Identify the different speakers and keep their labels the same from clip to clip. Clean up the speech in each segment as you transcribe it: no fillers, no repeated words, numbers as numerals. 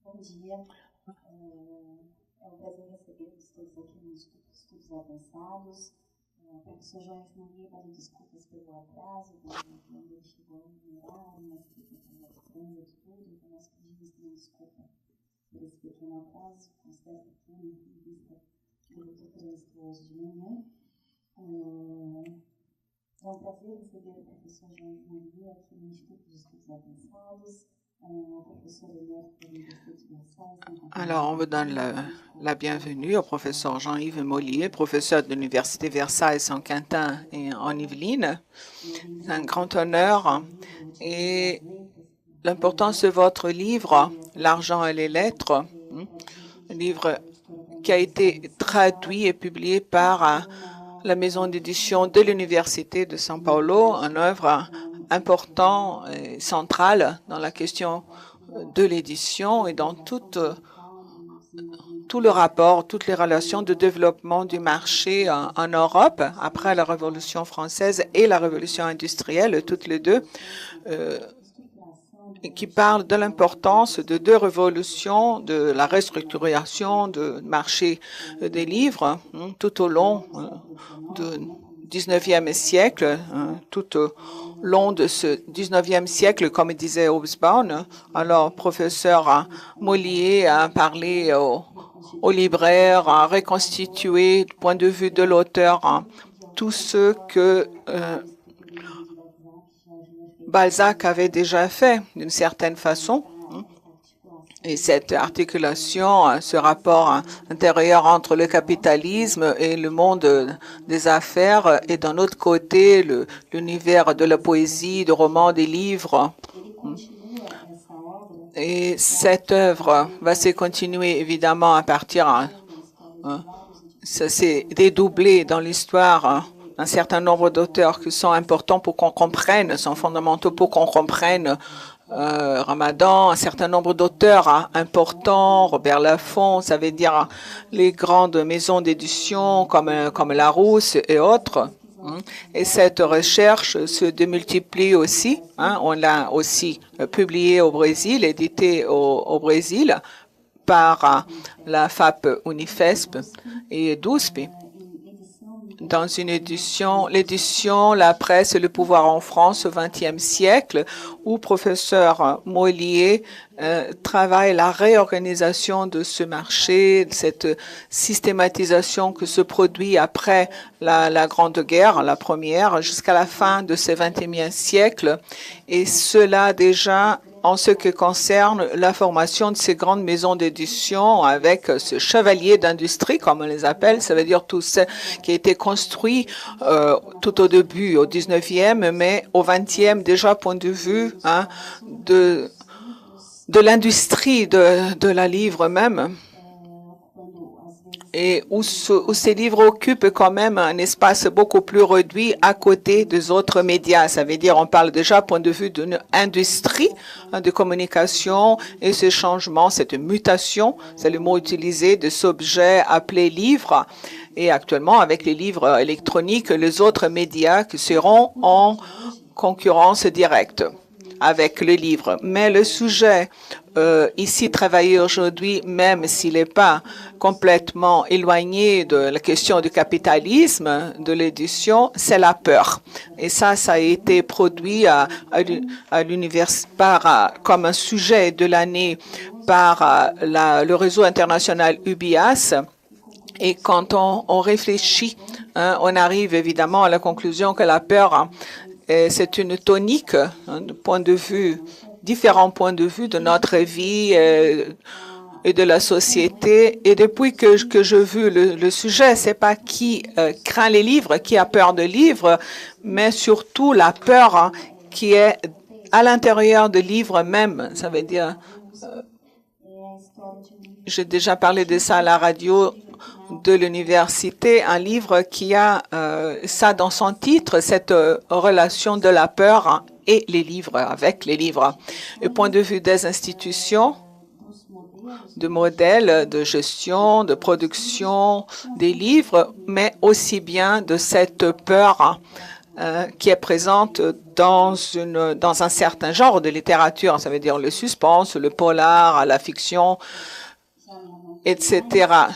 Speaker 1: Bom dia. É um prazer receber-vos todos aqui no Instituto de Estudos Avançados. O professor João Maria pede desculpas pelo atraso, quando ele chegou no horário, mas que estava trânsito e tudo, então nós pedimos desculpa por esse pequeno atraso, considero pequeno em vista do trânsito hoje de manhã. É um prazer receber o professor João Maria aqui no Instituto de Estudos Avançados.
Speaker 2: Alors, on vous donne la bienvenue au professeur Jean-Yves Mollier, professeur de l'Université Versailles-Saint-Quentin et en Yvelines. C'est un grand honneur et l'importance de votre livre, L'argent et les lettres, un livre qui a été traduit et publié par la maison d'édition de l'Université de São Paulo, une œuvre importante et centrale dans la question de l'édition et dans tout le rapport, toutes les relations de développement du marché en Europe après la Révolution française et la Révolution industrielle, toutes les deux, qui parlent de l'importance de deux révolutions, de la restructuration du marché des livres tout au long du 19e siècle, tout au long de ce 19e siècle, comme disait Hobsbawm. Alors, professeur Mollier a parlé aux libraires, a reconstitué du point de vue de l'auteur tout ce que Balzac avait déjà fait d'une certaine façon. Et cette articulation, ce rapport intérieur entre le capitalisme et le monde des affaires, et d'un autre côté, l'univers de la poésie, des romans, des livres. Et cette œuvre va se continuer évidemment à partir, ça s'est dédoublé dans l'histoire, un certain nombre d'auteurs qui sont importants pour qu'on comprenne, sont fondamentaux pour qu'on comprenne Ramadan, un certain nombre d'auteurs importants, Robert Laffont, ça veut dire les grandes maisons d'édition comme Larousse et autres. Et cette recherche se démultiplie aussi. On l'a aussi publié au Brésil, édité au Brésil par la FAP Unifesp et DUSP. Dans une édition, l'édition La presse et le pouvoir en France au XXe siècle, où professeur Mollier travaille la réorganisation de ce marché, cette systématisation que se produit après la Grande Guerre, la première, jusqu'à la fin de ce XXe siècle, et cela déjà en ce qui concerne la formation de ces grandes maisons d'édition avec ce chevalier d'industrie, comme on les appelle, ça veut dire tout ce qui a été construit tout au début, au 19e, mais au 20e, déjà, point de vue de l'industrie de la livre même, et où ces livres occupent quand même un espace beaucoup plus réduit à côté des autres médias. Ça veut dire, on parle déjà point de vue d'une industrie de communication, et ce changement, cette mutation, c'est le mot utilisé, de cet objet appelé livre, et actuellement avec les livres électroniques, les autres médias qui seront en concurrence directe avec le livre. Mais le sujet ici travaillé aujourd'hui, même s'il n'est pas complètement éloigné de la question du capitalisme, de l'édition, c'est la peur. Et ça a été produit à l'université comme un sujet de l'année par le réseau international UBIAS. Et quand on réfléchit, on arrive évidemment à la conclusion que la peur, c'est une tonique, de point de vue, différents points de vue de notre vie et de la société. Et depuis que j'ai vu le sujet, c'est pas qui craint les livres, qui a peur de livres, mais surtout la peur qui est à l'intérieur des livres même. Ça veut dire, j'ai déjà parlé de ça à la radio de l'université, un livre qui a ça dans son titre, cette relation de la peur et les livres, avec les livres. Du point de vue des institutions, de modèles de gestion, de production des livres, mais aussi bien de cette peur qui est présente dans un certain genre de littérature, ça veut dire le suspense, le polar, la fiction, etc.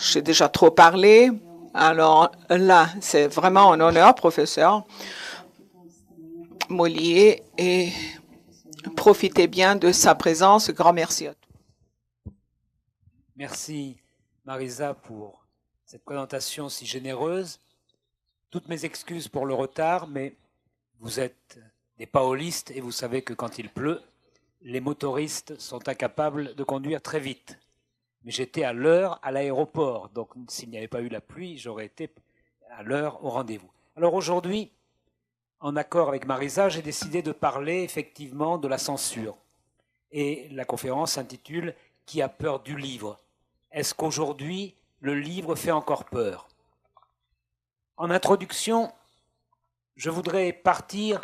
Speaker 2: J'ai déjà trop parlé. Alors là, c'est vraiment un honneur, professeur Mollier, et profitez bien de sa présence. Grand merci à tous.
Speaker 3: Merci Marisa pour cette présentation si généreuse. Toutes mes excuses pour le retard, mais vous êtes des paolistes et vous savez que quand il pleut, les motoristes sont incapables de conduire très vite. Mais j'étais à l'heure à l'aéroport, donc s'il n'y avait pas eu la pluie, j'aurais été à l'heure au rendez-vous. Alors aujourd'hui, en accord avec Marisa, j'ai décidé de parler effectivement de la censure. Et la conférence s'intitule « Qui a peur du livre ?» Est-ce qu'aujourd'hui, le livre fait encore peur ? En introduction, je voudrais partir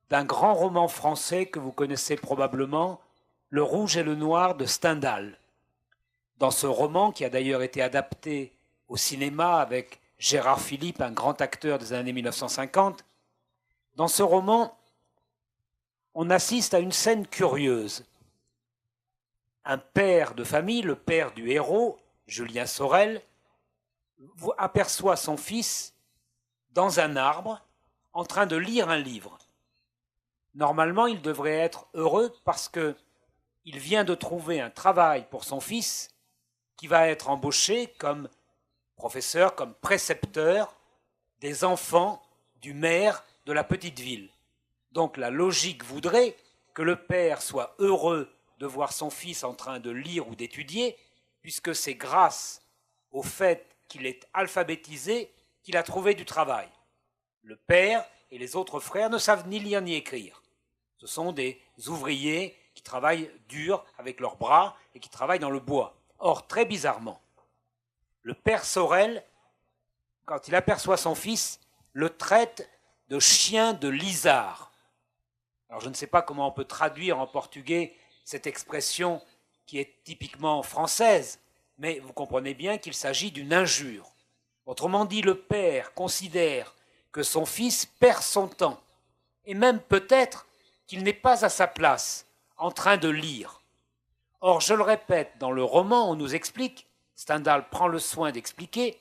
Speaker 3: d'un grand roman français que vous connaissez probablement, Le Rouge et le Noir de Stendhal. Dans ce roman, qui a d'ailleurs été adapté au cinéma avec Gérard Philippe, un grand acteur des années 1950, dans ce roman, on assiste à une scène curieuse. Un père de famille, le père du héros, Julien Sorel, aperçoit son fils dans un arbre, en train de lire un livre. Normalement, il devrait être heureux parce qu'il vient de trouver un travail pour son fils qui va être embauché comme professeur, comme précepteur des enfants du maire de la petite ville. Donc la logique voudrait que le père soit heureux de voir son fils en train de lire ou d'étudier, puisque c'est grâce au fait qu'il est alphabétisé qu'il a trouvé du travail. Le père et les autres frères ne savent ni lire ni écrire. Ce sont des ouvriers qui travaillent dur avec leurs bras et qui travaillent dans le bois. Or, très bizarrement, le père Sorel, quand il aperçoit son fils, le traite de chien de lisard. Alors, je ne sais pas comment on peut traduire en portugais cette expression qui est typiquement française, mais vous comprenez bien qu'il s'agit d'une injure. Autrement dit, le père considère que son fils perd son temps, et même peut-être qu'il n'est pas à sa place, en train de lire. Or, je le répète, dans le roman, on nous explique, Stendhal prend le soin d'expliquer,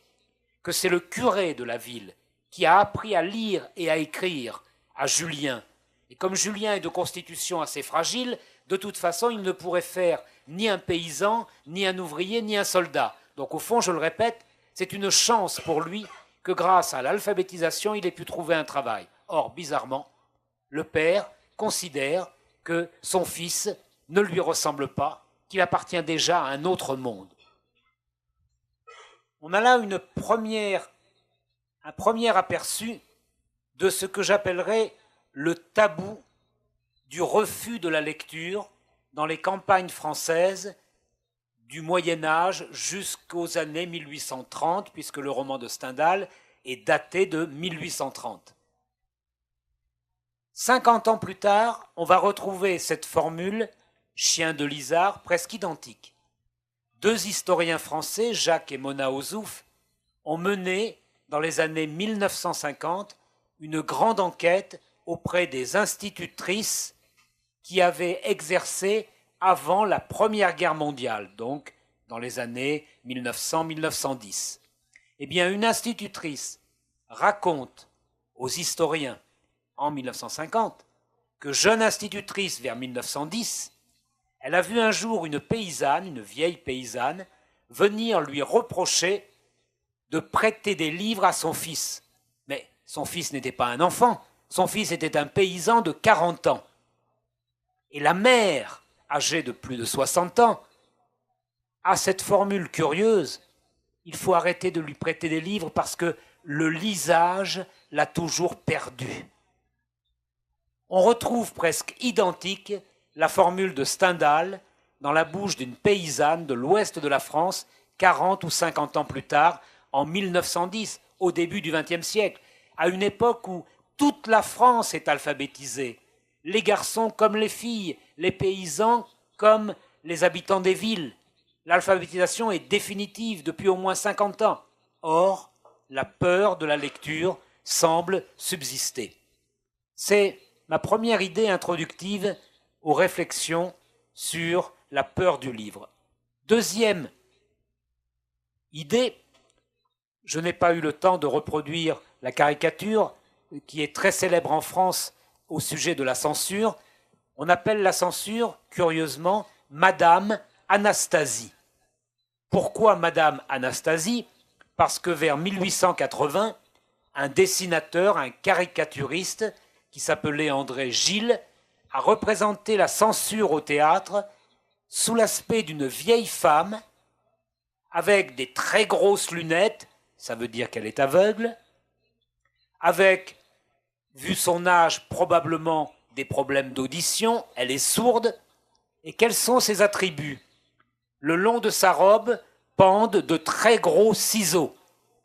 Speaker 3: que c'est le curé de la ville qui a appris à lire et à écrire à Julien. Et comme Julien est de constitution assez fragile, de toute façon, il ne pourrait faire ni un paysan, ni un ouvrier, ni un soldat. Donc au fond, je le répète, c'est une chance pour lui que grâce à l'alphabétisation, il ait pu trouver un travail. Or, bizarrement, le père considère que son fils ne lui ressemble pas, qu'il appartient déjà à un autre monde. On a là un premier aperçu de ce que j'appellerais le tabou du refus de la lecture dans les campagnes françaises du Moyen-Âge jusqu'aux années 1830, puisque le roman de Stendhal est daté de 1830. 50 ans plus tard, on va retrouver cette formule « chien de lisard » presque identique. Deux historiens français, Jacques et Mona Ozouf, ont mené, dans les années 1950, une grande enquête auprès des institutrices qui avaient exercé avant la Première Guerre mondiale, donc dans les années 1900-1910. Eh bien, une institutrice raconte aux historiens en 1950 que jeune institutrice vers 1910, elle a vu un jour une paysanne, une vieille paysanne, venir lui reprocher de prêter des livres à son fils. Mais son fils n'était pas un enfant, son fils était un paysan de 40 ans. Et la mère, âgée de plus de 60 ans, a cette formule curieuse, il faut arrêter de lui prêter des livres parce que le lisage l'a toujours perdu. On retrouve presque identique la formule de Stendhal dans la bouche d'une paysanne de l'ouest de la France 40 ou 50 ans plus tard, en 1910, au début du XXe siècle, à une époque où toute la France est alphabétisée, les garçons comme les filles, les paysans comme les habitants des villes. L'alphabétisation est définitive depuis au moins 50 ans. Or, la peur de la lecture semble subsister. C'est ma première idée introductive aux réflexions sur la peur du livre. Deuxième idée, je n'ai pas eu le temps de reproduire la caricature qui est très célèbre en France au sujet de la censure. On appelle la censure, curieusement, Madame Anastasie. Pourquoi Madame Anastasie? Parce que vers 1880, un dessinateur, un caricaturiste qui s'appelait André Gille, a représenté la censure au théâtre sous l'aspect d'une vieille femme avec des très grosses lunettes, ça veut dire qu'elle est aveugle, avec, vu son âge, probablement des problèmes d'audition, elle est sourde. Et quels sont ses attributs? Le long de sa robe pendent de très gros ciseaux.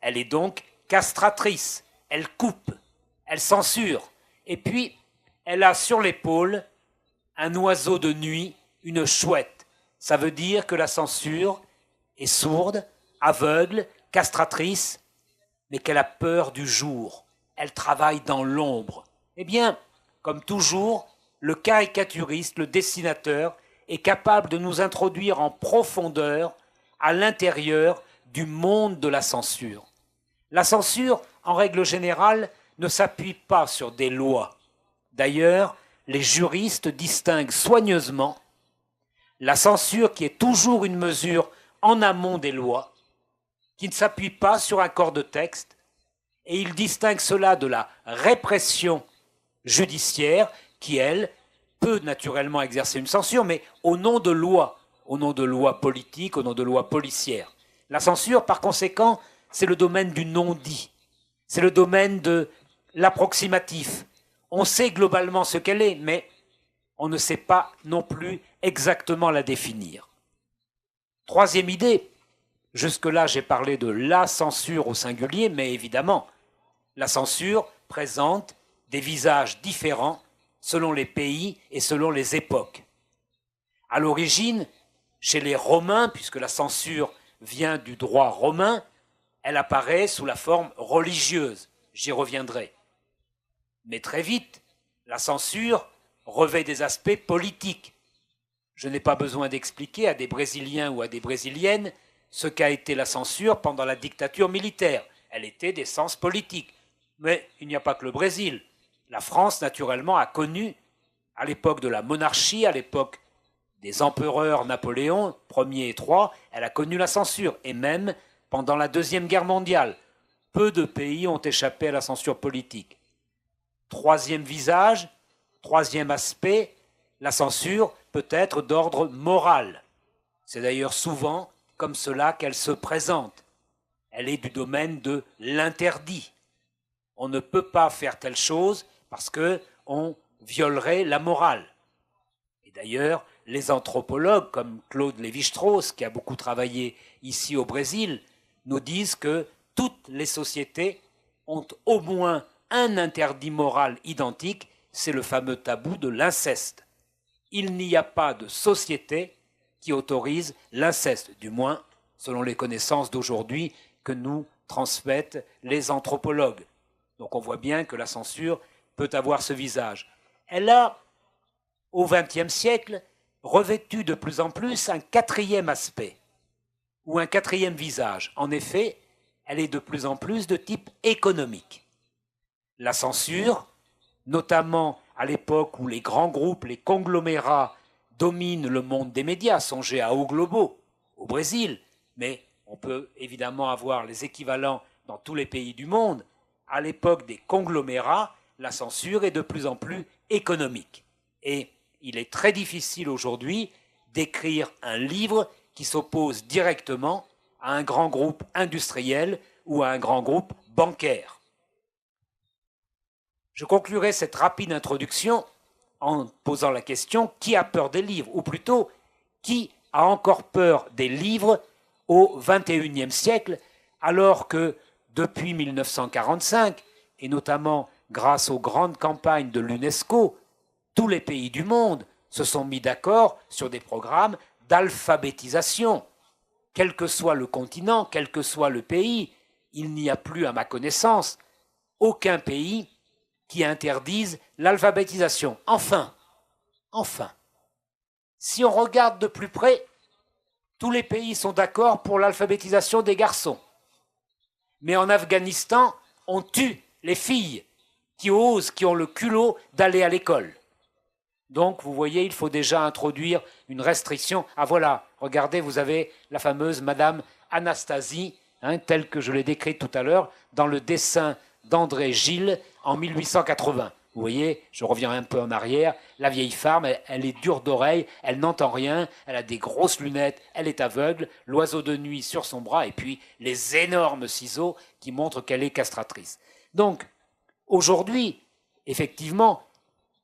Speaker 3: Elle est donc castratrice, elle coupe, elle censure. Et puis, elle a sur l'épaule un oiseau de nuit, une chouette. Ça veut dire que la censure est sourde, aveugle, castratrice, mais qu'elle a peur du jour. Elle travaille dans l'ombre. Eh bien, comme toujours, le caricaturiste, le dessinateur, est capable de nous introduire en profondeur à l'intérieur du monde de la censure. La censure, en règle générale, ne s'appuie pas sur des lois. D'ailleurs, les juristes distinguent soigneusement la censure qui est toujours une mesure en amont des lois, qui ne s'appuie pas sur un corps de texte, et ils distinguent cela de la répression judiciaire qui, elle, peut naturellement exercer une censure, mais au nom de lois politiques, au nom de lois policières. La censure, par conséquent, c'est le domaine du non-dit, c'est le domaine de l'approximatif. On sait globalement ce qu'elle est, mais on ne sait pas non plus exactement la définir. Troisième idée, jusque-là j'ai parlé de la censure au singulier, mais évidemment, la censure présente des visages différents selon les pays et selon les époques. À l'origine, chez les Romains, puisque la censure vient du droit romain, elle apparaît sous la forme religieuse, j'y reviendrai. Mais très vite, la censure revêt des aspects politiques. Je n'ai pas besoin d'expliquer à des Brésiliens ou à des Brésiliennes ce qu'a été la censure pendant la dictature militaire. Elle était d'essence politique. Mais il n'y a pas que le Brésil. La France, naturellement, a connu, à l'époque de la monarchie, à l'époque des empereurs Napoléon, Ier et III, elle a connu la censure. Et même pendant la Deuxième Guerre mondiale, peu de pays ont échappé à la censure politique. Troisième visage, troisième aspect, la censure peut être d'ordre moral. C'est d'ailleurs souvent comme cela qu'elle se présente. Elle est du domaine de l'interdit. On ne peut pas faire telle chose parce qu'on violerait la morale. Et d'ailleurs, les anthropologues comme Claude Lévi-Strauss, qui a beaucoup travaillé ici au Brésil, nous disent que toutes les sociétés ont au moins un interdit moral identique, c'est le fameux tabou de l'inceste. Il n'y a pas de société qui autorise l'inceste, du moins selon les connaissances d'aujourd'hui que nous transmettent les anthropologues. Donc on voit bien que la censure peut avoir ce visage. Elle a, au XXe siècle, revêtu de plus en plus un quatrième aspect, ou un quatrième visage. En effet, elle est de plus en plus de type économique. La censure, notamment à l'époque où les grands groupes, les conglomérats, dominent le monde des médias, songez à O Globo, au Brésil, mais on peut évidemment avoir les équivalents dans tous les pays du monde. À l'époque des conglomérats, la censure est de plus en plus économique. Et il est très difficile aujourd'hui d'écrire un livre qui s'oppose directement à un grand groupe industriel ou à un grand groupe bancaire. Je conclurai cette rapide introduction en posant la question « Qui a peur des livres ?» ou plutôt « Qui a encore peur des livres au XXIe siècle alors que depuis 1945, et notamment grâce aux grandes campagnes de l'UNESCO, tous les pays du monde se sont mis d'accord sur des programmes d'alphabétisation. Quel que soit le continent, quel que soit le pays, il n'y a plus, à ma connaissance, aucun pays qui interdisent l'alphabétisation. Enfin, si on regarde de plus près, tous les pays sont d'accord pour l'alphabétisation des garçons. Mais en Afghanistan, on tue les filles qui osent, qui ont le culot d'aller à l'école. Donc, vous voyez, il faut déjà introduire une restriction. Ah voilà, regardez, vous avez la fameuse Madame Anastasie, telle que je l'ai décrite tout à l'heure, dans le dessin d'André Gilles en 1880. Vous voyez, je reviens un peu en arrière, la vieille femme, elle est dure d'oreille, elle n'entend rien, elle a des grosses lunettes, elle est aveugle, l'oiseau de nuit sur son bras, et puis les énormes ciseaux qui montrent qu'elle est castratrice. Donc, aujourd'hui, effectivement,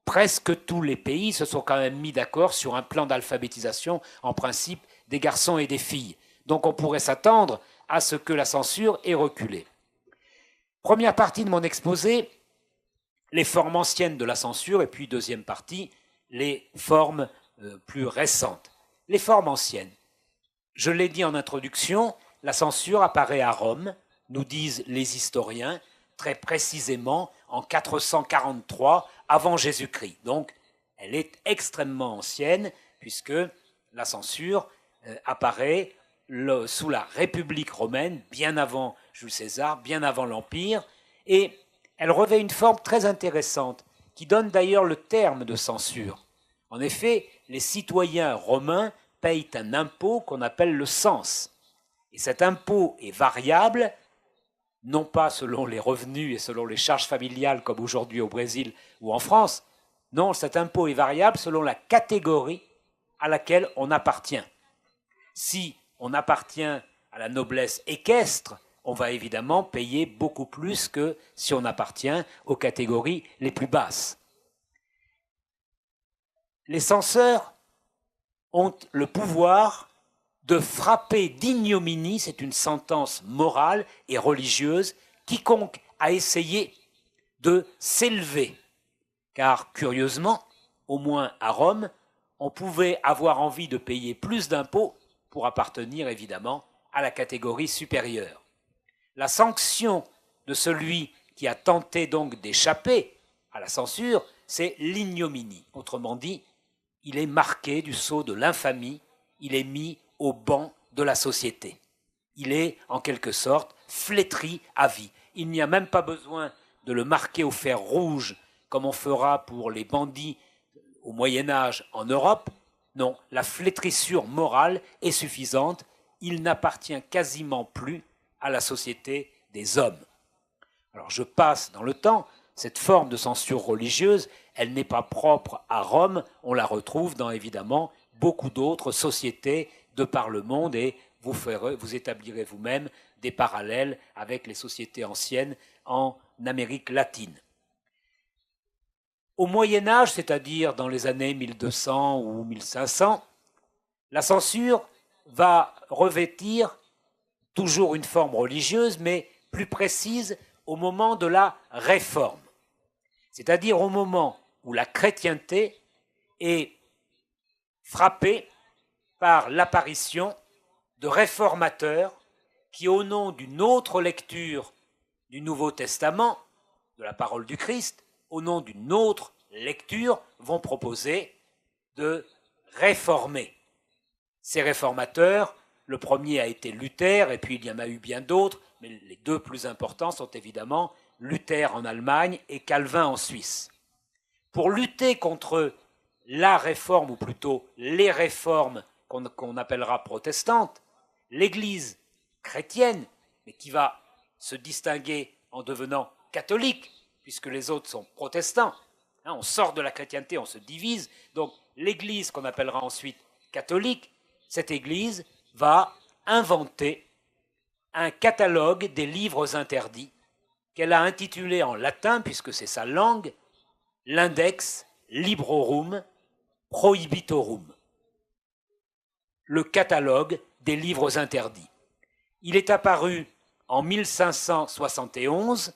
Speaker 3: presque tous les pays se sont quand même mis d'accord sur un plan d'alphabétisation, en principe, des garçons et des filles. Donc on pourrait s'attendre à ce que la censure ait reculé. Première partie de mon exposé, les formes anciennes de la censure, et puis deuxième partie, les formes plus récentes. Les formes anciennes. Je l'ai dit en introduction, la censure apparaît à Rome, nous disent les historiens, très précisément en 443 avant Jésus-Christ. Donc, elle est extrêmement ancienne, puisque la censure apparaît sous la République romaine, bien avant Jules César, bien avant l'Empire, et elle revêt une forme très intéressante, qui donne d'ailleurs le terme de censure. En effet, les citoyens romains payent un impôt qu'on appelle le cens. Et cet impôt est variable, non pas selon les revenus et selon les charges familiales comme aujourd'hui au Brésil ou en France. Non, cet impôt est variable selon la catégorie à laquelle on appartient. Si on appartient à la noblesse équestre, on va évidemment payer beaucoup plus que si on appartient aux catégories les plus basses. Les censeurs ont le pouvoir de frapper d'ignominie, c'est une sentence morale et religieuse, quiconque a essayé de s'élever. Car curieusement, au moins à Rome, on pouvait avoir envie de payer plus d'impôts pour appartenir évidemment à la catégorie supérieure. La sanction de celui qui a tenté donc d'échapper à la censure, c'est l'ignominie. Autrement dit, il est marqué du sceau de l'infamie, il est mis au banc de la société. Il est, en quelque sorte, flétri à vie. Il n'y a même pas besoin de le marquer au fer rouge, comme on fera pour les bandits au Moyen-Âge en Europe. Non, la flétrissure morale est suffisante. Il n'appartient quasiment plus à la société des hommes. Alors je passe dans le temps, cette forme de censure religieuse, elle n'est pas propre à Rome, on la retrouve dans évidemment beaucoup d'autres sociétés de par le monde et vous établirez vous-même des parallèles avec les sociétés anciennes en Amérique latine. Au Moyen-Âge, c'est-à-dire dans les années 1200 ou 1500, la censure va revêtir toujours une forme religieuse, mais plus précise au moment de la Réforme, c'est-à-dire au moment où la chrétienté est frappée par l'apparition de réformateurs qui, au nom d'une autre lecture du Nouveau Testament, de la parole du Christ, au nom d'une autre lecture, vont proposer de réformer. Ces réformateurs, le premier a été Luther, et puis il y en a eu bien d'autres, mais les deux plus importants sont évidemment Luther en Allemagne et Calvin en Suisse. Pour lutter contre la réforme, ou plutôt les réformes qu'on appellera protestantes, l'Église chrétienne, mais qui va se distinguer en devenant catholique, puisque les autres sont protestants. On sort de la chrétienté, on se divise. Donc l'Église qu'on appellera ensuite catholique, cette Église va inventer un catalogue des livres interdits qu'elle a intitulé en latin, puisque c'est sa langue, l'Index Librorum Prohibitorum, le catalogue des livres interdits. Il est apparu en 1571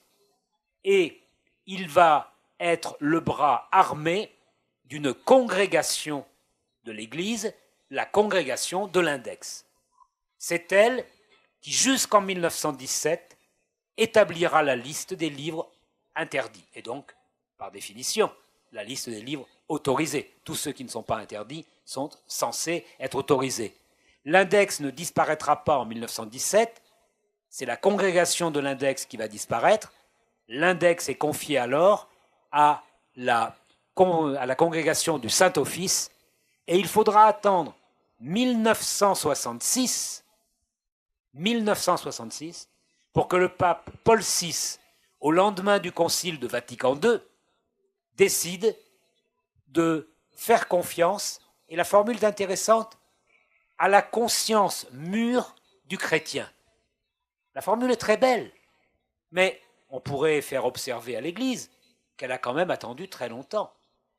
Speaker 3: et il va être le bras armé d'une congrégation de l'Église, la congrégation de l'Index. C'est elle qui, jusqu'en 1917, établira la liste des livres interdits. Et donc, par définition, la liste des livres autorisés. Tous ceux qui ne sont pas interdits sont censés être autorisés. L'index ne disparaîtra pas en 1917, c'est la congrégation de l'index qui va disparaître. L'index est confié alors à la congrégation du Saint-Office et il faudra attendre 1966 pour que le pape Paul VI, au lendemain du concile de Vatican II, décide de faire confiance, et la formule est intéressante, à la conscience mûre du chrétien. La formule est très belle, mais on pourrait faire observer à l'Église qu'elle a quand même attendu très longtemps.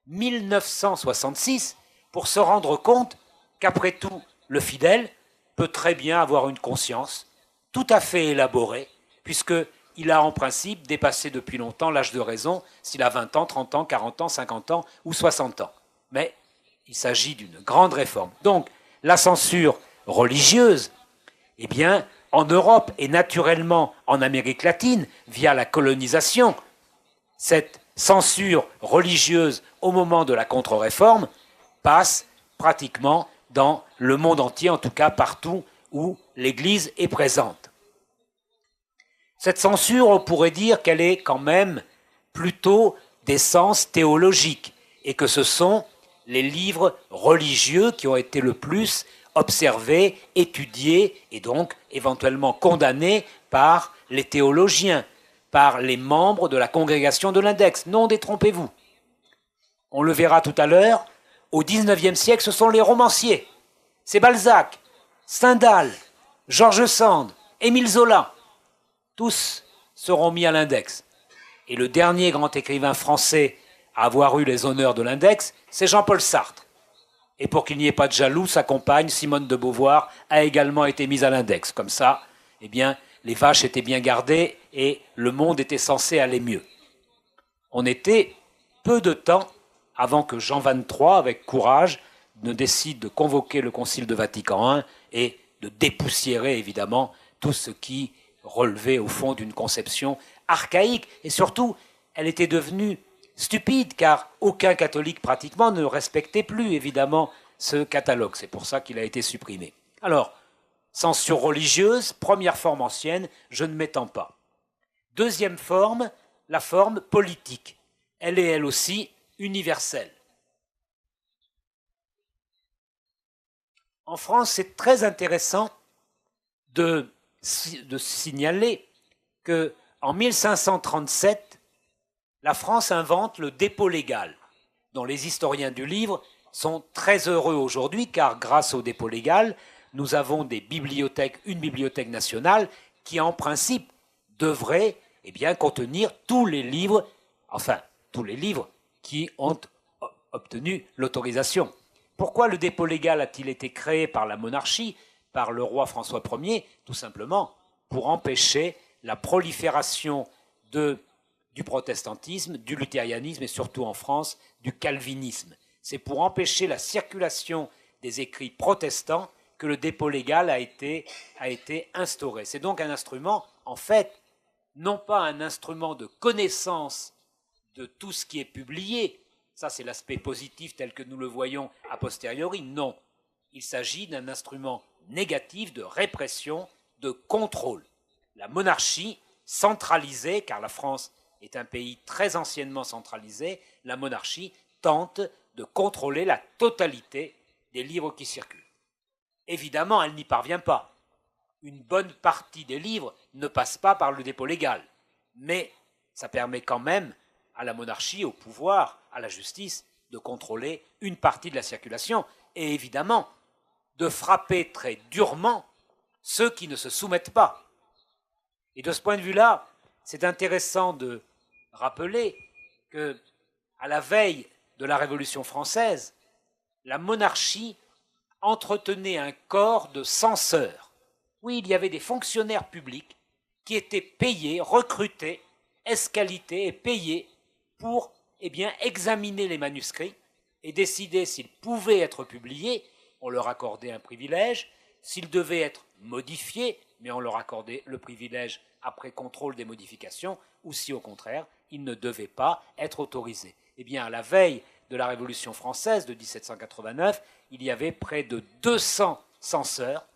Speaker 3: 1966 pour se rendre compte qu'après tout, le fidèle peut très bien avoir une conscience tout à fait élaborée, puisqu'il a en principe dépassé depuis longtemps l'âge de raison, s'il a 20 ans, 30 ans, 40 ans, 50 ans ou 60 ans. Mais il s'agit d'une grande réforme. Donc, la censure religieuse, eh bien, en Europe et naturellement en Amérique latine, via la colonisation, cette censure religieuse au moment de la contre-réforme passe pratiquement dans le monde entier, en tout cas partout où l'Église est présente. Cette censure, on pourrait dire qu'elle est quand même plutôt d'essence théologique et que ce sont les livres religieux qui ont été le plus observés, étudiés et donc éventuellement condamnés par les théologiens, par les membres de la congrégation de l'index. Non, détrompez-vous. On le verra tout à l'heure, au XIXe siècle, ce sont les romanciers. C'est Balzac, Stendhal, George Sand, Émile Zola. Tous seront mis à l'index. Et le dernier grand écrivain français à avoir eu les honneurs de l'index, c'est Jean-Paul Sartre. Et pour qu'il n'y ait pas de jaloux, sa compagne, Simone de Beauvoir, a également été mise à l'index. Comme ça, eh bien, les vaches étaient bien gardées et le monde était censé aller mieux. On était peu de temps avant que Jean XXIII, avec courage, ne décide de convoquer le Concile de Vatican I et de dépoussiérer évidemment tout ce qui relevait au fond d'une conception archaïque. Et surtout, elle était devenue stupide, car aucun catholique pratiquement ne respectait plus évidemment ce catalogue. C'est pour ça qu'il a été supprimé. Alors, censure religieuse, première forme ancienne, je ne m'étends pas. Deuxième forme, la forme politique. Elle est elle aussi universelle. En France, c'est très intéressant de signaler qu'en 1537, la France invente le dépôt légal, dont les historiens du livre sont très heureux aujourd'hui, car grâce au dépôt légal, nous avons des bibliothèques, une bibliothèque nationale qui, en principe, devrait contenir tous les livres, qui ont obtenu l'autorisation. Pourquoi le dépôt légal a-t-il été créé par la monarchie, par le roi François Ier? Tout simplement pour empêcher la prolifération du protestantisme, du luthérianisme et surtout en France, du calvinisme. C'est pour empêcher la circulation des écrits protestants que le dépôt légal a été instauré. C'est donc un instrument, en fait, non pas un instrument de connaissance de tout ce qui est publié, ça c'est l'aspect positif tel que nous le voyons a posteriori, non. Il s'agit d'un instrument négatif de répression, de contrôle. La monarchie centralisée, car la France est un pays très anciennement centralisé, la monarchie tente de contrôler la totalité des livres qui circulent. Évidemment, elle n'y parvient pas. Une bonne partie des livres ne passe pas par le dépôt légal, mais ça permet quand même à la monarchie, au pouvoir, à la justice, de contrôler une partie de la circulation et évidemment de frapper très durement ceux qui ne se soumettent pas. Et de ce point de vue-là, c'est intéressant de rappeler que, à la veille de la Révolution française, la monarchie entretenait un corps de censeurs. Oui, il y avait des fonctionnaires publics qui étaient payés, recrutés, escalités et payés pour examiner les manuscrits et décider s'ils pouvaient être publiés, on leur accordait un privilège, s'ils devaient être modifiés, mais on leur accordait le privilège après contrôle des modifications, ou si au contraire, il ne devait pas être autorisé. Eh bien, à la veille de la Révolution française de 1789, il y avait près de 200 censeurs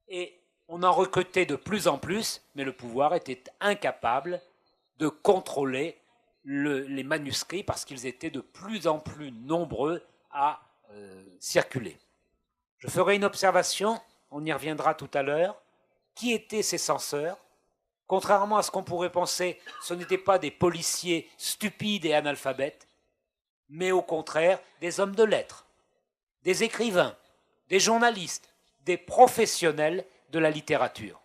Speaker 3: et on en recrutait de plus en plus, mais le pouvoir était incapable de contrôler les manuscrits parce qu'ils étaient de plus en plus nombreux à circuler. Je ferai une observation, on y reviendra tout à l'heure. Qui étaient ces censeurs? Contrairement à ce qu'on pourrait penser, ce n'étaient pas des policiers stupides et analphabètes, mais au contraire des hommes de lettres, des écrivains, des journalistes, des professionnels de la littérature.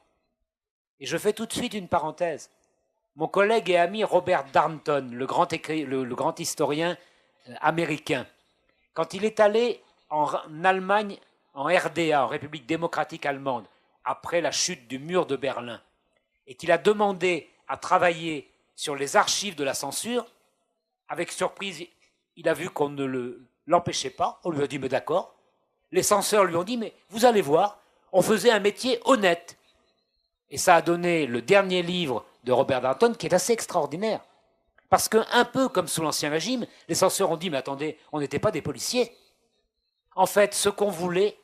Speaker 3: Et je fais tout de suite une parenthèse. Mon collègue et ami Robert Darnton, le grand historien américain, quand il est allé en Allemagne, en RDA, en République démocratique allemande, après la chute du mur de Berlin, et qu'il a demandé à travailler sur les archives de la censure, avec surprise, il a vu qu'on ne l'empêchait pas. On lui a dit, mais d'accord. Les censeurs lui ont dit, mais vous allez voir, on faisait un métier honnête. Et ça a donné le dernier livre de Robert Darnton, qui est assez extraordinaire. Parce qu'un peu comme sous l'Ancien Régime, les censeurs ont dit, mais attendez, on n'était pas des policiers. En fait, ce qu'on voulait,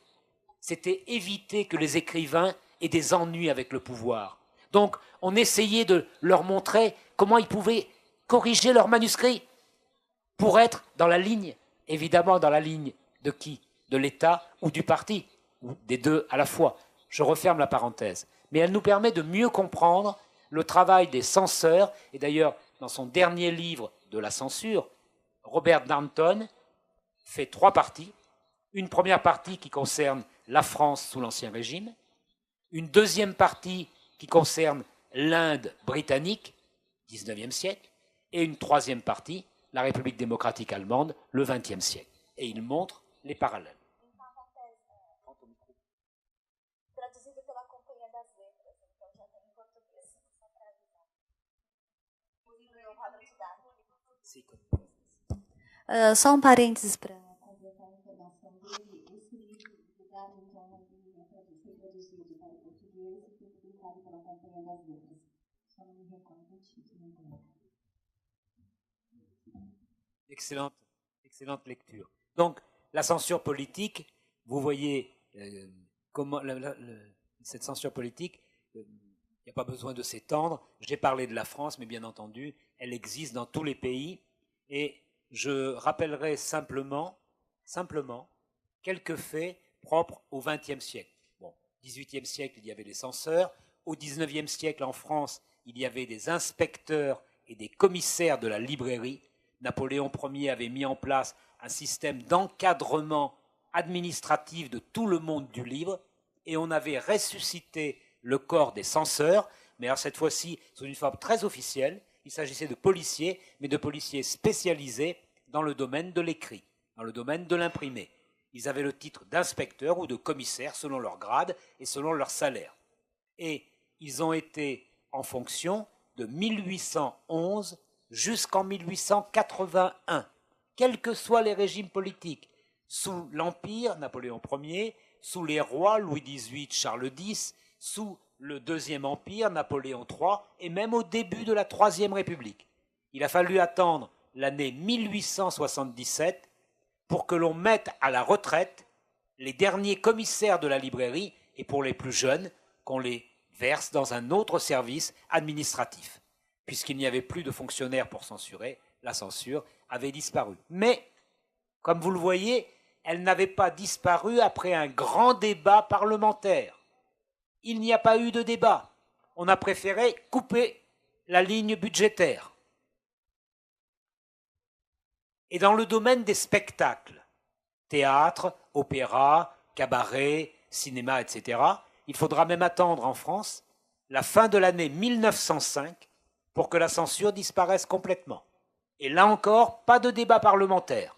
Speaker 3: c'était éviter que les écrivains aient des ennuis avec le pouvoir. Donc, on essayait de leur montrer comment ils pouvaient corriger leurs manuscrits pour être dans la ligne, évidemment dans la ligne de qui? De l'État ou du parti, ou des deux à la fois. Je referme la parenthèse. Mais elle nous permet de mieux comprendre le travail des censeurs. Et d'ailleurs, dans son dernier livre de la censure, Robert Darnton fait 3 parties. Une première partie qui concerne la France sous l'Ancien Régime, une deuxième partie qui concerne l'Inde britannique, 19e siècle, et une troisième partie, la République démocratique allemande, le 20e siècle. Et il montre les parallèles.
Speaker 1: Só parênteses para completar a informação dele. Esse livro, publicado então na linha, foi traduzido para o português e foi publicado pela Companhia das Letras. Só não me recordo o título agora.
Speaker 3: Excellente lecture. Donc, la censure politique, vous voyez comment cette censure politique, il n'y a pas besoin de s'étendre. J'ai parlé de la France, mais bien entendu, elle existe dans tous les pays. Et je rappellerai simplement quelques faits propres au XXe siècle. Bon, au XVIIIe siècle, il y avait des censeurs. Au XIXe siècle, en France, il y avait des inspecteurs et des commissaires de la librairie. Napoléon Ier avait mis en place un système d'encadrement administratif de tout le monde du livre et on avait ressuscité le corps des censeurs, mais alors cette fois-ci sous une forme très officielle. Il s'agissait de policiers, mais de policiers spécialisés dans le domaine de l'écrit, dans le domaine de l'imprimé. Ils avaient le titre d'inspecteur ou de commissaire selon leur grade et selon leur salaire. Et ils ont été en fonction de 1811 jusqu'en 1881, quels que soient les régimes politiques, sous l'Empire, Napoléon Ier, sous les rois, Louis XVIII, Charles X, sous le Deuxième Empire, Napoléon III, et même au début de la Troisième République. Il a fallu attendre l'année 1877 pour que l'on mette à la retraite les derniers commissaires de la librairie et pour les plus jeunes, qu'on les verse dans un autre service administratif. Puisqu'il n'y avait plus de fonctionnaires pour censurer, la censure avait disparu. Mais, comme vous le voyez, elle n'avait pas disparu après un grand débat parlementaire. Il n'y a pas eu de débat. On a préféré couper la ligne budgétaire. Et dans le domaine des spectacles, théâtre, opéra, cabaret, cinéma, etc., il faudra même attendre en France la fin de l'année 1905 pour que la censure disparaisse complètement. Et là encore, pas de débat parlementaire.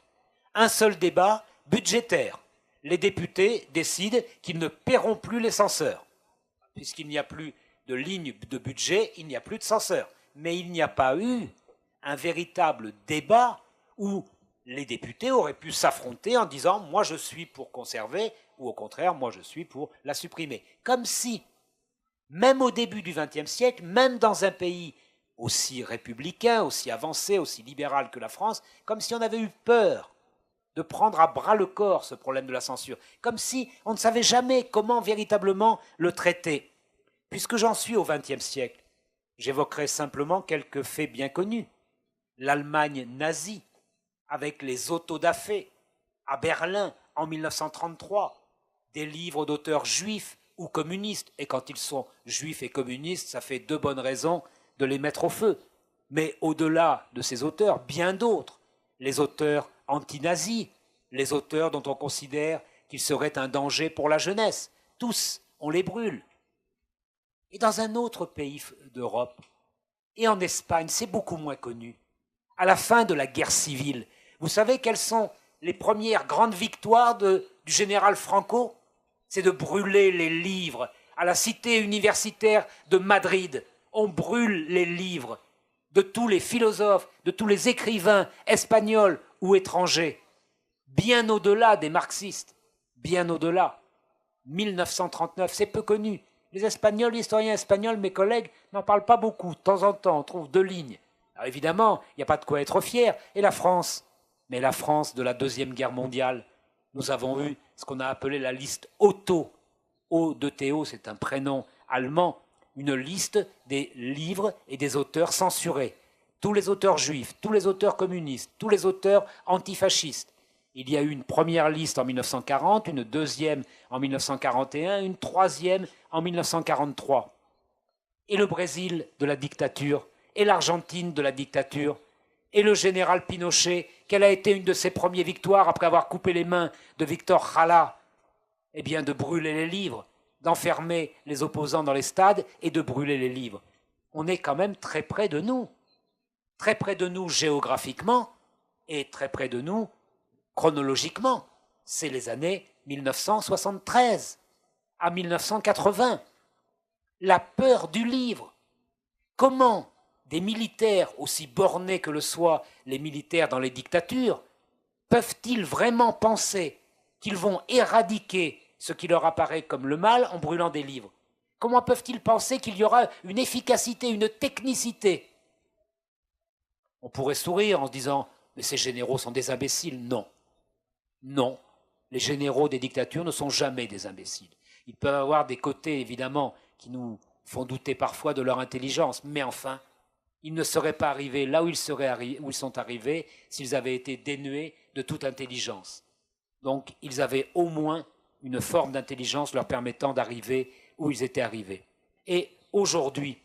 Speaker 3: Un seul débat budgétaire. Les députés décident qu'ils ne paieront plus les censeurs. Puisqu'il n'y a plus de ligne de budget, il n'y a plus de censeurs. Mais il n'y a pas eu un véritable débat où les députés auraient pu s'affronter en disant « moi je suis pour conserver » ou au contraire « moi je suis pour la supprimer ». Comme si, même au début du XXe siècle, même dans un pays aussi républicain, aussi avancé, aussi libéral que la France, comme si on avait eu peur de prendre à bras le corps ce problème de la censure, comme si on ne savait jamais comment véritablement le traiter. Puisque j'en suis au XXe siècle, j'évoquerai simplement quelques faits bien connus. L'Allemagne nazie, avec les autodafés, à Berlin en 1933, des livres d'auteurs juifs ou communistes, et quand ils sont juifs et communistes, ça fait deux bonnes raisons de les mettre au feu. Mais au-delà de ces auteurs, bien d'autres, les auteurs anti-nazis, les auteurs dont on considère qu'ils seraient un danger pour la jeunesse, tous, on les brûle. Et dans un autre pays d'Europe, et en Espagne, c'est beaucoup moins connu, à la fin de la guerre civile, vous savez quelles sont les premières grandes victoires du général Franco? C'est de brûler les livres. À la cité universitaire de Madrid, on brûle les livres de tous les philosophes, de tous les écrivains espagnols ou étrangers, bien au-delà des marxistes, bien au-delà. 1939, c'est peu connu. Les Espagnols, les historiens espagnols, mes collègues, n'en parlent pas beaucoup. De temps en temps, on trouve deux lignes. Alors évidemment, il n'y a pas de quoi être fier. Et la France? Mais la France de la Deuxième Guerre mondiale, nous avons eu ce qu'on a appelé la liste Otto. O-de-T-O, c'est un prénom allemand, une liste des livres et des auteurs censurés. Tous les auteurs juifs, tous les auteurs communistes, tous les auteurs antifascistes. Il y a eu une première liste en 1940, une deuxième en 1941, une troisième en 1943. Et le Brésil de la dictature, et l'Argentine de la dictature, et le général Pinochet, quelle a été une de ses premières victoires après avoir coupé les mains de Victor Jara? Eh bien, de brûler les livres, d'enfermer les opposants dans les stades et de brûler les livres. On est quand même très près de nous géographiquement et très près de nous chronologiquement. C'est les années 1973 à 1980. La peur du livre. Comment des militaires, aussi bornés que le soient les militaires dans les dictatures, peuvent-ils vraiment penser qu'ils vont éradiquer ce qui leur apparaît comme le mal en brûlant des livres? Comment peuvent-ils penser qu'il y aura une efficacité, une technicité? On pourrait sourire en se disant « mais ces généraux sont des imbéciles ». Non. Non. Les généraux des dictatures ne sont jamais des imbéciles. Ils peuvent avoir des côtés, évidemment, qui nous font douter parfois de leur intelligence, mais enfin, ils ne seraient pas arrivés là où ils sont arrivés s'ils avaient été dénués de toute intelligence. Donc, ils avaient au moins une forme d'intelligence leur permettant d'arriver où ils étaient arrivés. Et aujourd'hui,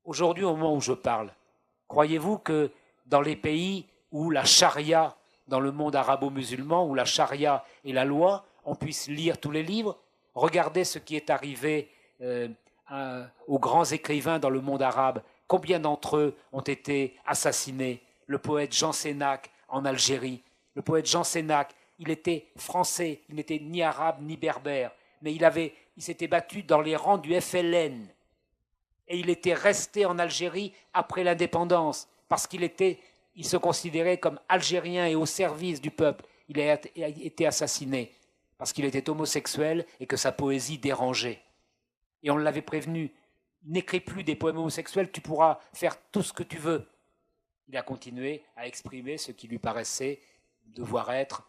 Speaker 3: au moment où je parle, croyez-vous que dans les pays où la charia, dans le monde arabo-musulman, où la charia est la loi, on puisse lire tous les livres? Regardez ce qui est arrivé aux grands écrivains dans le monde arabe. Combien d'entre eux ont été assassinés? Le poète Jean Sénac en Algérie. Le poète Jean Sénac, il était français, il n'était ni arabe ni berbère, mais il s'était battu dans les rangs du FLN. Et il était resté en Algérie après l'indépendance, parce qu'il se considérait comme algérien et au service du peuple. Il a été assassiné parce qu'il était homosexuel et que sa poésie dérangeait. Et on l'avait prévenu, n'écris plus des poèmes homosexuels, tu pourras faire tout ce que tu veux. Il a continué à exprimer ce qui lui paraissait devoir être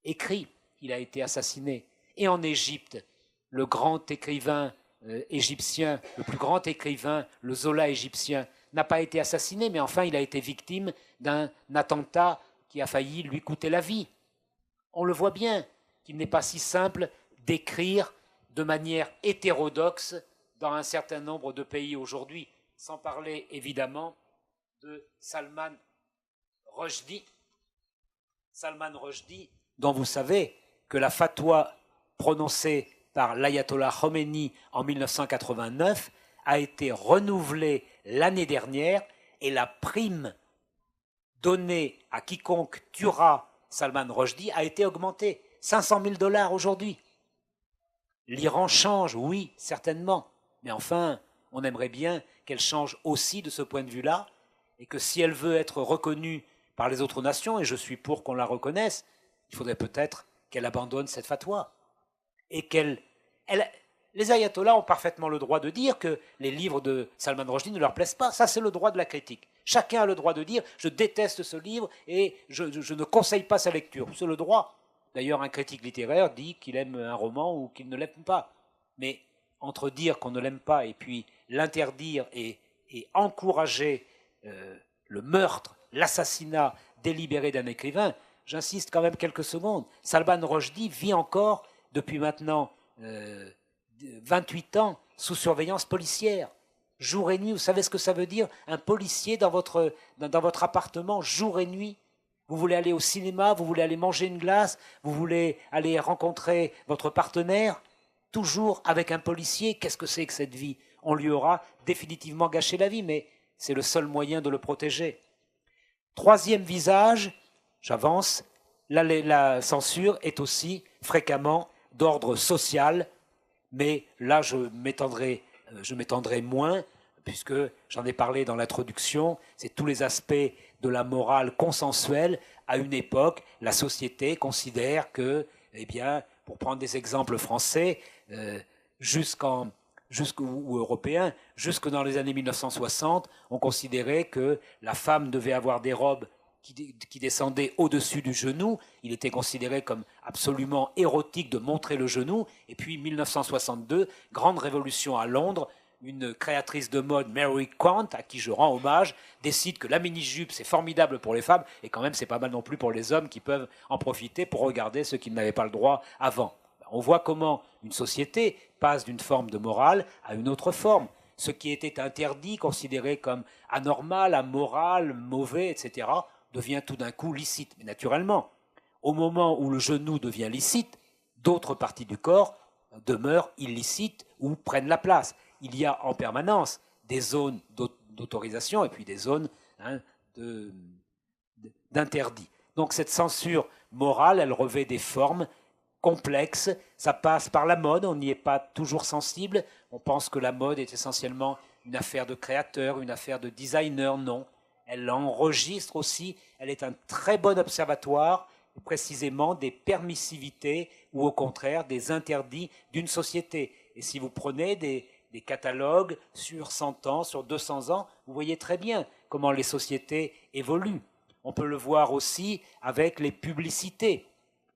Speaker 3: écrit. Il a été assassiné. Et en Égypte, le grand écrivain égyptien, le plus grand écrivain, le Zola égyptien, n'a pas été assassiné, mais enfin il a été victime d'un attentat qui a failli lui coûter la vie. On le voit bien qu'il n'est pas si simple d'écrire de manière hétérodoxe dans un certain nombre de pays aujourd'hui, sans parler évidemment de Salman Rushdie. Salman Rushdie, dont vous savez que la fatwa prononcée par l'ayatollah Khomeini en 1989 a été renouvelée l'année dernière et la prime donnée à quiconque tuera Salman Rushdie a été augmentée. 500 000 $ aujourd'hui. L'Iran change, oui, certainement. Mais enfin, on aimerait bien qu'elle change aussi de ce point de vue-là et que si elle veut être reconnue par les autres nations, et je suis pour qu'on la reconnaisse, il faudrait peut-être qu'elle abandonne cette fatwa et Les ayatollahs ont parfaitement le droit de dire que les livres de Salman Rushdie ne leur plaisent pas. Ça, c'est le droit de la critique. Chacun a le droit de dire « je déteste ce livre et je ne conseille pas sa lecture ». C'est le droit. D'ailleurs, un critique littéraire dit qu'il aime un roman ou qu'il ne l'aime pas. Mais entre dire qu'on ne l'aime pas et puis l'interdire et encourager le meurtre, l'assassinat délibéré d'un écrivain, j'insiste quand même quelques secondes. Salman Rushdie vit encore, depuis maintenant 28 ans, sous surveillance policière. Jour et nuit, vous savez ce que ça veut dire? Un policier dans votre appartement, jour et nuit. Vous voulez aller au cinéma, vous voulez aller manger une glace, vous voulez aller rencontrer votre partenaire, toujours avec un policier. Qu'est-ce que c'est que cette vie? On lui aura définitivement gâché la vie, mais c'est le seul moyen de le protéger. Troisième visage, j'avance, la censure est aussi fréquemment d'ordre social, mais là je m'étendrai moins, puisque j'en ai parlé dans l'introduction, c'est tous les aspects de la morale consensuelle. À une époque, la société considère que, eh bien, pour prendre des exemples français, ou européens, jusque dans les années 1960, on considérait que la femme devait avoir des robes qui descendaient au-dessus du genou. Il était considéré comme absolument érotique de montrer le genou. Et puis 1962, grande révolution à Londres, une créatrice de mode, Mary Quant, à qui je rends hommage, décide que la mini-jupe, c'est formidable pour les femmes, et quand même, c'est pas mal non plus pour les hommes qui peuvent en profiter pour regarder ceux qui n'avaient pas le droit avant. On voit comment une société passe d'une forme de morale à une autre forme. Ce qui était interdit, considéré comme anormal, amoral, mauvais, etc., devient tout d'un coup licite. Mais naturellement, au moment où le genou devient licite, d'autres parties du corps demeurent illicites ou prennent la place. Il y a en permanence des zones d'autorisation et puis des zones d'interdit. Donc cette censure morale, elle revêt des formes complexes. Ça passe par la mode, on n'y est pas toujours sensible. On pense que la mode est essentiellement une affaire de créateur, une affaire de designer. Non, elle enregistre aussi, elle est un très bon observatoire précisément des permissivités ou au contraire des interdits d'une société. Et si vous prenez des catalogues sur 100 ans, sur 200 ans, vous voyez très bien comment les sociétés évoluent. On peut le voir aussi avec les publicités,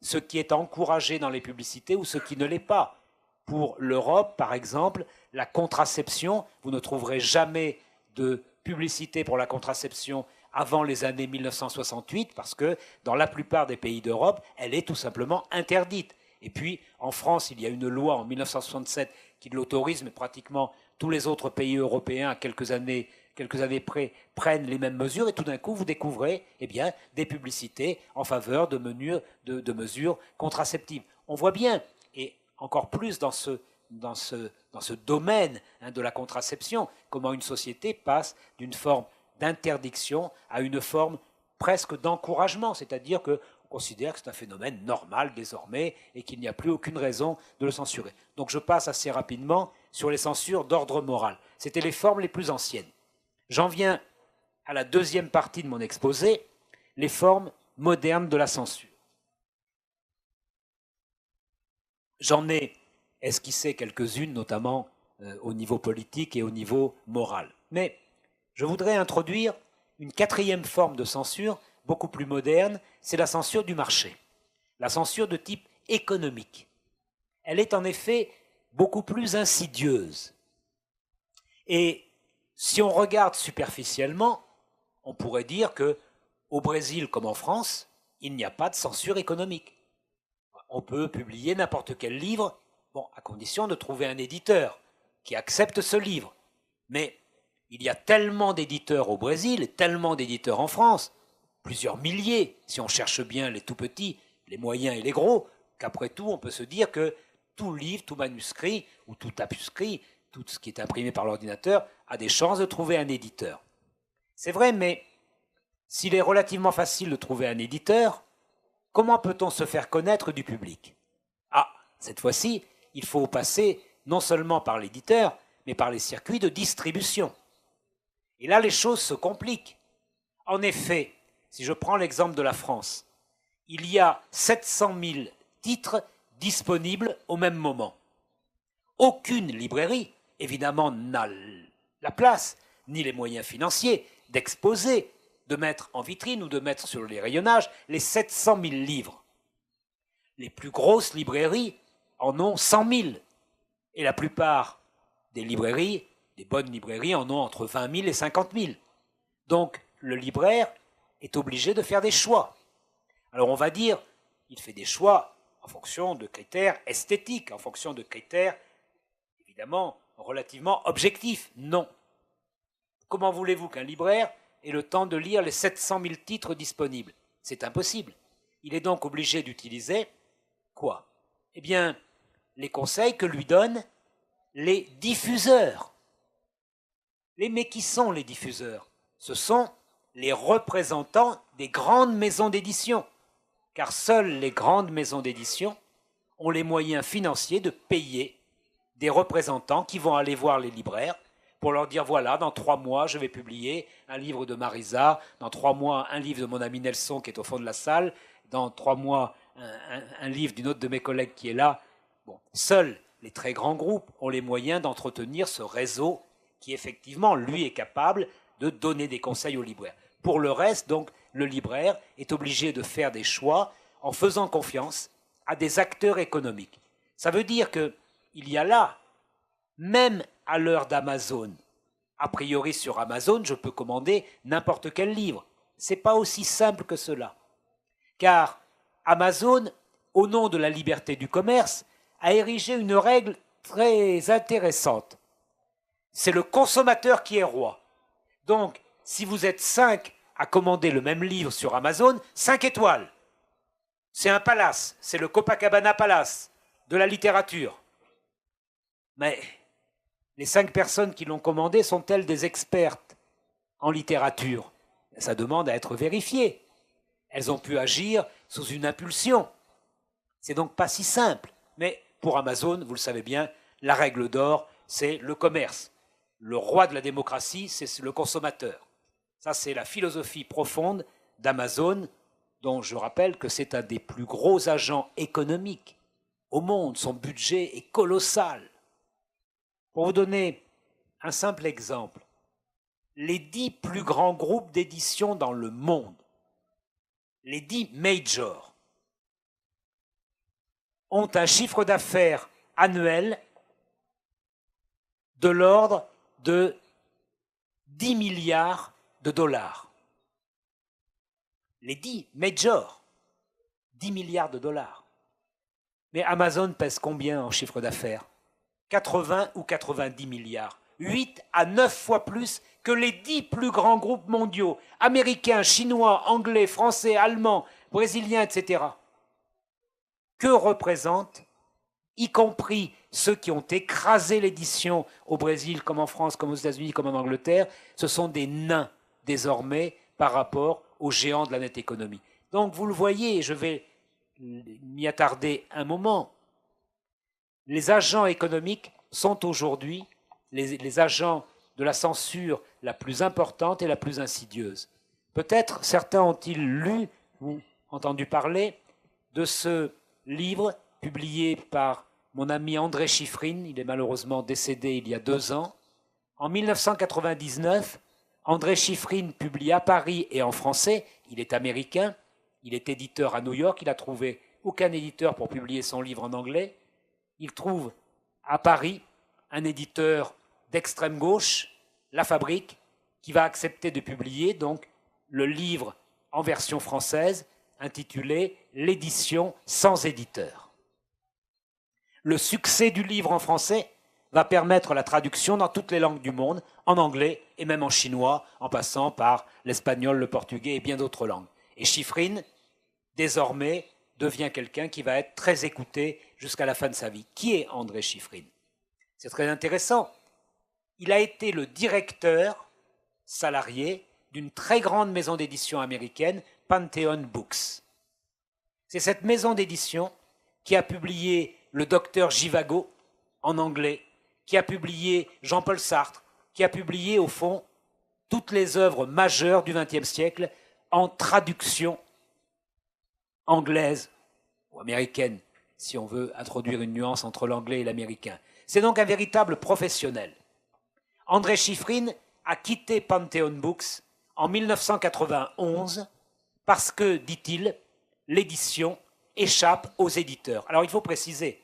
Speaker 3: ce qui est encouragé dans les publicités ou ce qui ne l'est pas. Pour l'Europe, par exemple, la contraception, vous ne trouverez jamais de publicité pour la contraception avant les années 1968, parce que dans la plupart des pays d'Europe, elle est tout simplement interdite. Et puis, en France, il y a une loi en 1967 qui l'autorise, mais pratiquement tous les autres pays européens, à quelques années près, prennent les mêmes mesures, et tout d'un coup, vous découvrez eh bien, des publicités en faveur de mesures contraceptives. On voit bien, et encore plus dans ce domaine de la contraception, comment une société passe d'une forme d'interdiction à une forme presque d'encouragement, c'est-à-dire qu'on considère que c'est un phénomène normal désormais et qu'il n'y a plus aucune raison de le censurer. Donc je passe assez rapidement sur les censures d'ordre moral. C'était les formes les plus anciennes. J'en viens à la deuxième partie de mon exposé, les formes modernes de la censure. J'en ai esquissé quelques-unes, notamment au niveau politique et au niveau moral. Mais je voudrais introduire une quatrième forme de censure, beaucoup plus moderne, c'est la censure du marché, la censure de type économique. Elle est en effet beaucoup plus insidieuse. Et si on regarde superficiellement, on pourrait dire qu'au Brésil comme en France, il n'y a pas de censure économique. On peut publier n'importe quel livre, à condition de trouver un éditeur qui accepte ce livre. Mais il y a tellement d'éditeurs au Brésil, tellement d'éditeurs en France, plusieurs milliers, si on cherche bien les tout petits, les moyens et les gros, qu'après tout, on peut se dire que tout livre, tout manuscrit, ou tout tapuscrit, tout ce qui est imprimé par l'ordinateur, a des chances de trouver un éditeur. C'est vrai, mais s'il est relativement facile de trouver un éditeur, comment peut-on se faire connaître du public? Cette fois-ci, il faut passer non seulement par l'éditeur, mais par les circuits de distribution. Et là, les choses se compliquent. En effet, si je prends l'exemple de la France, il y a 700 000 titres disponibles au même moment. Aucune librairie, évidemment, n'a la place, ni les moyens financiers d'exposer, de mettre en vitrine ou de mettre sur les rayonnages les 700 000 livres. Les plus grosses librairies en ont 100 000. Et la plupart des librairies, des bonnes librairies, en ont entre 20 000 et 50 000. Donc, le libraire est obligé de faire des choix. Alors, on va dire, il fait des choix en fonction de critères esthétiques, en fonction de critères, évidemment, relativement objectifs. Non. Comment voulez-vous qu'un libraire ait le temps de lire les 700 000 titres disponibles? C'est impossible. Il est donc obligé d'utiliser quoi? Eh bien, les conseils que lui donnent les diffuseurs. Mais qui sont les diffuseurs? Ce sont les représentants des grandes maisons d'édition, car seules les grandes maisons d'édition ont les moyens financiers de payer des représentants qui vont aller voir les libraires pour leur dire, voilà, dans 3 mois, je vais publier un livre de Marisa, dans 3 mois, un livre de mon ami Nelson qui est au fond de la salle, dans 3 mois, un livre d'une autre de mes collègues qui est là. Bon, seuls les très grands groupes ont les moyens d'entretenir ce réseau qui, effectivement, lui, est capable de donner des conseils aux libraires. Pour le reste, donc, le libraire est obligé de faire des choix en faisant confiance à des acteurs économiques. Ça veut dire qu'il y a là, même à l'heure d'Amazon, a priori sur Amazon, je peux commander n'importe quel livre. Ce n'est pas aussi simple que cela. Car Amazon, au nom de la liberté du commerce, a érigé une règle très intéressante. C'est le consommateur qui est roi. Donc, si vous êtes 5 à commander le même livre sur Amazon, 5 étoiles. C'est un palace, c'est le Copacabana Palace de la littérature. Mais les 5 personnes qui l'ont commandé sont-elles des expertes en littérature? Ça demande à être vérifié. Elles ont pu agir sous une impulsion. C'est donc pas si simple. Mais pour Amazon, vous le savez bien, la règle d'or, c'est le commerce. Le roi de la démocratie, c'est le consommateur. Ça, c'est la philosophie profonde d'Amazon, dont je rappelle que c'est un des plus gros agents économiques au monde. Son budget est colossal. Pour vous donner un simple exemple, les 10 plus grands groupes d'édition dans le monde, les 10 majors, ont un chiffre d'affaires annuel de l'ordre de 10 milliards de dollars. Les 10 majors, 10 milliards de dollars. Mais Amazon pèse combien en chiffre d'affaires? 80 ou 90 milliards. 8 à 9 fois plus que les 10 plus grands groupes mondiaux, américains, chinois, anglais, français, allemands, brésiliens, etc. Que représentent, y compris ceux qui ont écrasé l'édition au Brésil, comme en France, comme aux États-Unis, comme en Angleterre, ce sont des nains désormais par rapport aux géants de la nette économie. Donc vous le voyez, je vais m'y attarder un moment. Les agents économiques sont aujourd'hui les agents de la censure la plus importante et la plus insidieuse. Peut-être certains ont-ils lu ou entendu parler de ce livre publié par mon ami André Chiffrine, il est malheureusement décédé il y a 2 ans. En 1999, André Chiffrine publie à Paris et en français, il est américain, il est éditeur à New York, il n'a trouvé aucun éditeur pour publier son livre en anglais. Il trouve à Paris un éditeur d'extrême gauche, La Fabrique, qui va accepter de publier donc le livre en version française intitulé « L'édition sans éditeur ». Le succès du livre en français va permettre la traduction dans toutes les langues du monde, en anglais et même en chinois, en passant par l'espagnol, le portugais et bien d'autres langues. Et Chiffrine, désormais, devient quelqu'un qui va être très écouté jusqu'à la fin de sa vie. Qui est André Chiffrine? C'est très intéressant. Il a été le directeur salarié d'une très grande maison d'édition américaine, Pantheon Books. C'est cette maison d'édition qui a publié le docteur Zhivago en anglais, qui a publié Jean-Paul Sartre, qui a publié, au fond, toutes les œuvres majeures du XXe siècle en traduction anglaise ou américaine, si on veut introduire une nuance entre l'anglais et l'américain. C'est donc un véritable professionnel. André Chiffrine a quitté Pantheon Books en 1991 parce que, dit-il, l'édition échappe aux éditeurs. Alors il faut préciser,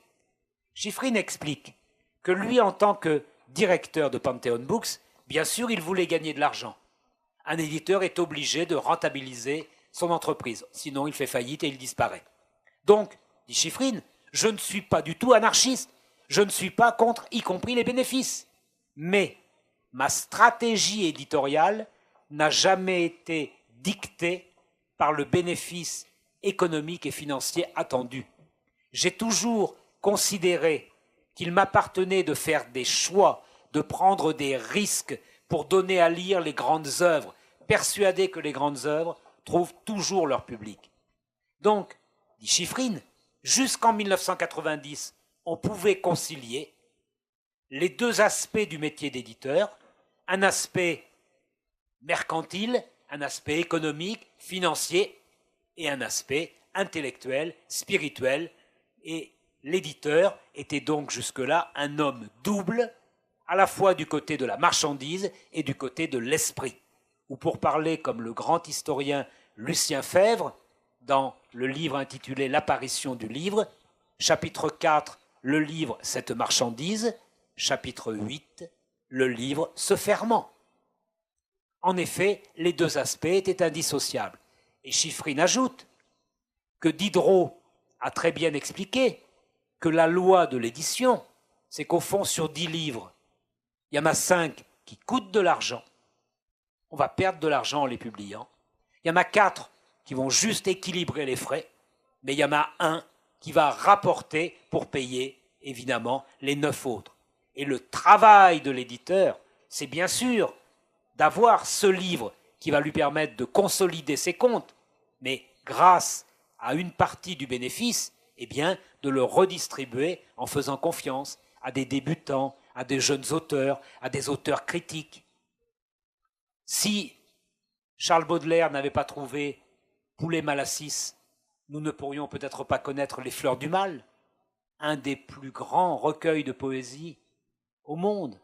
Speaker 3: Chiffrine explique que lui, en tant que directeur de Pantheon Books, bien sûr, il voulait gagner de l'argent. Un éditeur est obligé de rentabiliser son entreprise, sinon il fait faillite et il disparaît. Donc, dit Chiffrine, je ne suis pas du tout anarchiste, je ne suis pas contre y compris les bénéfices, mais ma stratégie éditoriale n'a jamais été dictée par le bénéfice économique et financier attendu. J'ai toujours considéré qu'il m'appartenait de faire des choix, de prendre des risques pour donner à lire les grandes œuvres, persuadé que les grandes œuvres trouvent toujours leur public. Donc, dit Chiffrine, jusqu'en 1990, on pouvait concilier les deux aspects du métier d'éditeur, un aspect mercantile, un aspect économique, financier, et un aspect intellectuel, spirituel. Et l'éditeur était donc jusque-là un homme double, à la fois du côté de la marchandise et du côté de l'esprit. Ou pour parler comme le grand historien Lucien Febvre, dans le livre intitulé « L'apparition du livre », chapitre 4, le livre « Cette marchandise », chapitre 8, le livre « Ce ferment ». En effet, les deux aspects étaient indissociables. Et Chiffrine ajoute que Diderot a très bien expliqué que la loi de l'édition, c'est qu'au fond, sur 10 livres, il y en a 5 qui coûtent de l'argent. On va perdre de l'argent en les publiant. Il y en a 4 qui vont juste équilibrer les frais, mais il y en a un qui va rapporter pour payer, évidemment, les 9 autres. Et le travail de l'éditeur, c'est bien sûr d'avoir ce livre qui va lui permettre de consolider ses comptes, mais grâce à une partie du bénéfice, eh bien, de le redistribuer en faisant confiance à des débutants, à des jeunes auteurs, à des auteurs critiques. Si Charles Baudelaire n'avait pas trouvé Poulet-Malassis, nous ne pourrions peut-être pas connaître Les Fleurs du Mal, un des plus grands recueils de poésie au monde.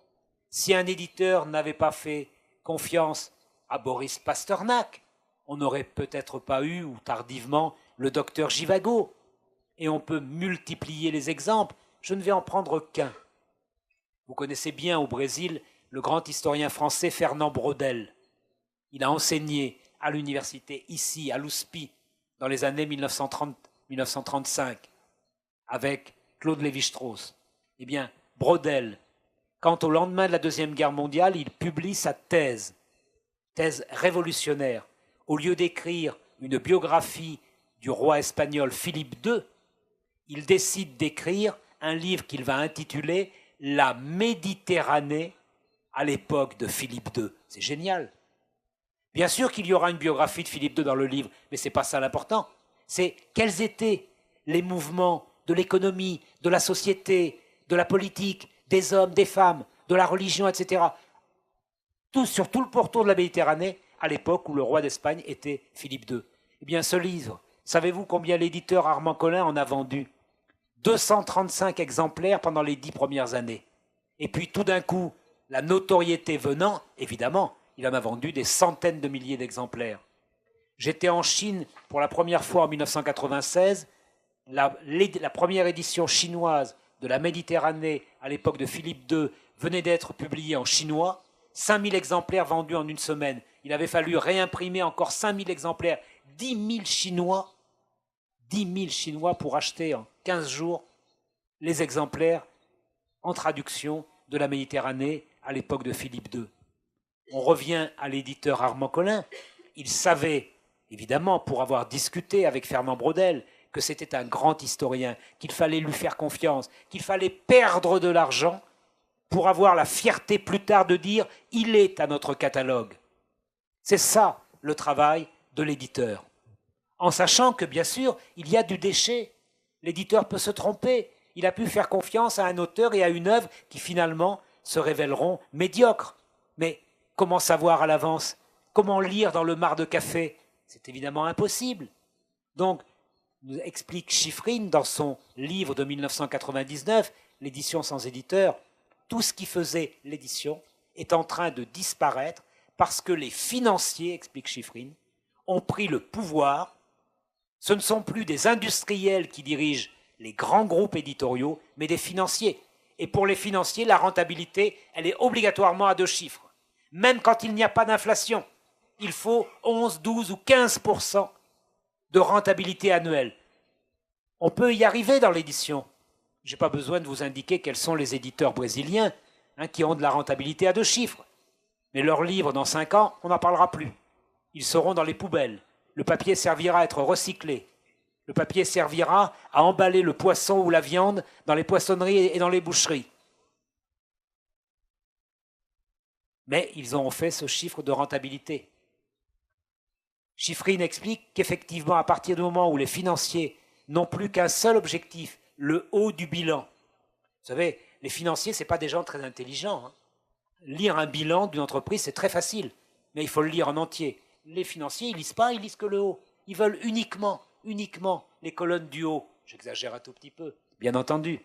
Speaker 3: Si un éditeur n'avait pas fait confiance à Boris Pasternak, on n'aurait peut-être pas eu, ou tardivement, le docteur Givago. Et on peut multiplier les exemples. Je ne vais en prendre qu'un. Vous connaissez bien au Brésil le grand historien français Fernand Braudel. Il a enseigné à l'université ici, à l'USPI, dans les années 1930-1935, avec Claude Lévi-Strauss. Eh bien, Braudel, quand au lendemain de la Deuxième Guerre mondiale, il publie sa thèse révolutionnaire, au lieu d'écrire une biographie du roi espagnol Philippe II, il décide d'écrire un livre qu'il va intituler « La Méditerranée à l'époque de Philippe II ». C'est génial. Bien sûr qu'il y aura une biographie de Philippe II dans le livre, mais ce n'est pas ça l'important. C'est quels étaient les mouvements de l'économie, de la société, de la politique, des hommes, des femmes, de la religion, etc. Tout sur tout le pourtour de la Méditerranée, à l'époque où le roi d'Espagne était Philippe II. Eh bien, ce livre, savez-vous combien l'éditeur Armand Collin en a vendu? 235 exemplaires pendant les 10 premières années. Et puis, tout d'un coup, la notoriété venant, évidemment, il en a vendu des centaines de milliers d'exemplaires. J'étais en Chine pour la première fois en 1996. La première édition chinoise de la Méditerranée, à l'époque de Philippe II, venait d'être publiée en chinois. 5000 exemplaires vendus en une semaine. Il avait fallu réimprimer encore 5000 exemplaires. 10 000 Chinois pour acheter en 15 jours les exemplaires en traduction de la Méditerranée à l'époque de Philippe II. On revient à l'éditeur Armand Collin. Il savait, évidemment, pour avoir discuté avec Fernand Braudel, que c'était un grand historien, qu'il fallait lui faire confiance, qu'il fallait perdre de l'argent pour avoir la fierté plus tard de dire « il est à notre catalogue ». C'est ça le travail de l'éditeur. En sachant que, bien sûr, il y a du déchet. L'éditeur peut se tromper. Il a pu faire confiance à un auteur et à une œuvre qui, finalement, se révéleront médiocres. Mais comment savoir à l'avance? Comment lire dans le marc de café? C'est évidemment impossible. Donc, nous explique Chiffrine dans son livre de 1999, l'édition sans éditeur, tout ce qui faisait l'édition est en train de disparaître parce que les financiers, explique Shiffrin, ont pris le pouvoir. Ce ne sont plus des industriels qui dirigent les grands groupes éditoriaux, mais des financiers. Et pour les financiers, la rentabilité, elle est obligatoirement à 2 chiffres. Même quand il n'y a pas d'inflation, il faut 11, 12 ou 15% de rentabilité annuelle. On peut y arriver dans l'édition. Je n'ai pas besoin de vous indiquer quels sont les éditeurs brésiliens qui ont de la rentabilité à 2 chiffres. Mais leurs livres, dans 5 ans, on n'en parlera plus. Ils seront dans les poubelles. Le papier servira à être recyclé. Le papier servira à emballer le poisson ou la viande dans les poissonneries et dans les boucheries. Mais ils ont fait ce chiffre de rentabilité. Shiffrin explique qu'effectivement, à partir du moment où les financiers n'ont plus qu'un seul objectif, le haut du bilan. Vous savez, les financiers, ce n'est pas des gens très intelligents. Lire un bilan d'une entreprise, c'est très facile, mais il faut le lire en entier. Les financiers, ils ne lisent pas, ils lisent que le haut. Ils veulent uniquement les colonnes du haut. J'exagère un tout petit peu, bien entendu.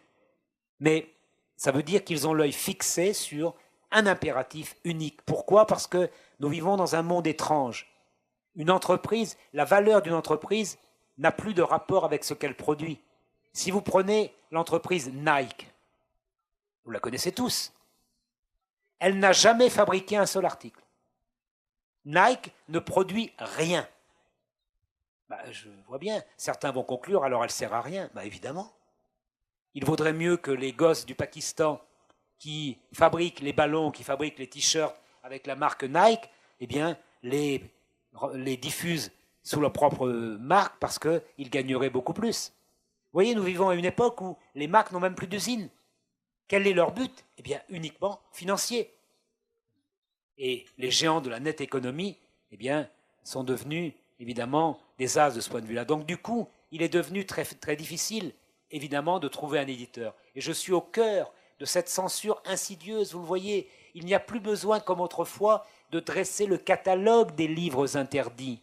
Speaker 3: Mais ça veut dire qu'ils ont l'œil fixé sur un impératif unique. Pourquoi? Parce que nous vivons dans un monde étrange. Une entreprise, la valeur d'une entreprise n'a plus de rapport avec ce qu'elle produit. Si vous prenez l'entreprise Nike, vous la connaissez tous, elle n'a jamais fabriqué un seul article. Nike ne produit rien. Je vois bien, certains vont conclure, alors elle ne sert à rien. Évidemment. Il vaudrait mieux que les gosses du Pakistan qui fabriquent les ballons, qui fabriquent les t-shirts avec la marque Nike, eh bien, les diffusent sous leur propre marque parce qu'ils gagneraient beaucoup plus. Vous voyez, nous vivons à une époque où les marques n'ont même plus d'usine. Quel est leur but? Eh bien, uniquement financier. Et les géants de la net économie, eh bien, sont devenus, évidemment, des as de ce point de vue-là. Donc, du coup, il est devenu très, très difficile, évidemment, de trouver un éditeur. Et je suis au cœur de cette censure insidieuse, vous le voyez. Il n'y a plus besoin, comme autrefois, de dresser le catalogue des livres interdits.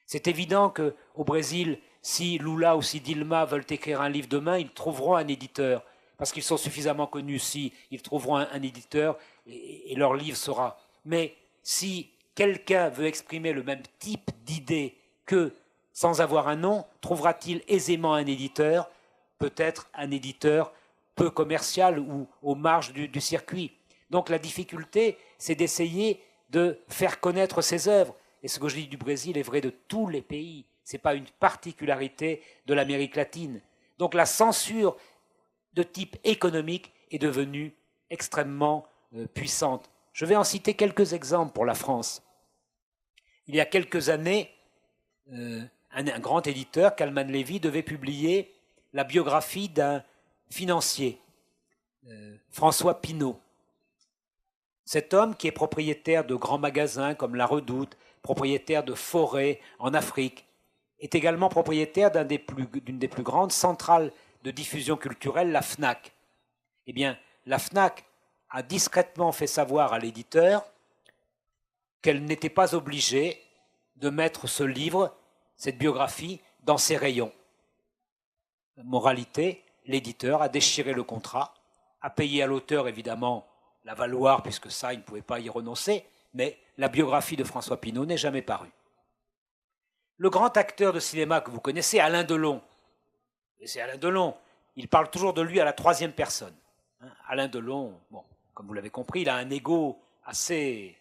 Speaker 3: C'est évident qu'au Brésil, si Lula ou si Dilma veulent écrire un livre demain, ils trouveront un éditeur. Parce qu'ils sont suffisamment connus, si ils trouveront un éditeur et leur livre sera. Mais si quelqu'un veut exprimer le même type d'idée que, sans avoir un nom, trouvera-t-il aisément un éditeur? Peut-être un éditeur peu commercial ou aux marges du circuit. Donc la difficulté, c'est d'essayer de faire connaître ses œuvres. Et ce que je dis du Brésil est vrai de tous les pays. Ce n'est pas une particularité de l'Amérique latine. Donc la censure de type économique est devenue extrêmement puissante. Je vais en citer quelques exemples pour la France. Il y a quelques années, un grand éditeur, Kalman Levy, devait publier la biographie d'un financier, François Pinault. Cet homme qui est propriétaire de grands magasins comme La Redoute, propriétaire de forêts en Afrique, est également propriétaire d'une des plus grandes centrales de diffusion culturelle, la FNAC. Eh bien, la FNAC a discrètement fait savoir à l'éditeur qu'elle n'était pas obligée de mettre ce livre, cette biographie, dans ses rayons. Moralité, l'éditeur a déchiré le contrat, a payé à l'auteur évidemment la valoir, puisque ça, il ne pouvait pas y renoncer, mais la biographie de François Pinault n'est jamais parue. Le grand acteur de cinéma que vous connaissez, Alain Delon, et c'est Alain Delon, il parle toujours de lui à la 3e personne. Alain Delon, bon, comme vous l'avez compris, il a un ego assez,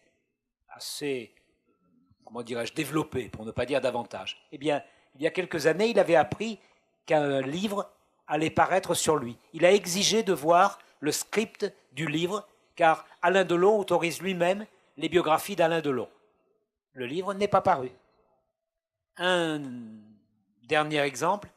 Speaker 3: comment dirais-je, développé, pour ne pas dire davantage. Eh bien, il y a quelques années, il avait appris qu'un livre allait paraître sur lui. Il a exigé de voir le script du livre, car Alain Delon autorise lui-même les biographies d'Alain Delon. Le livre n'est pas paru. Un dernier exemple,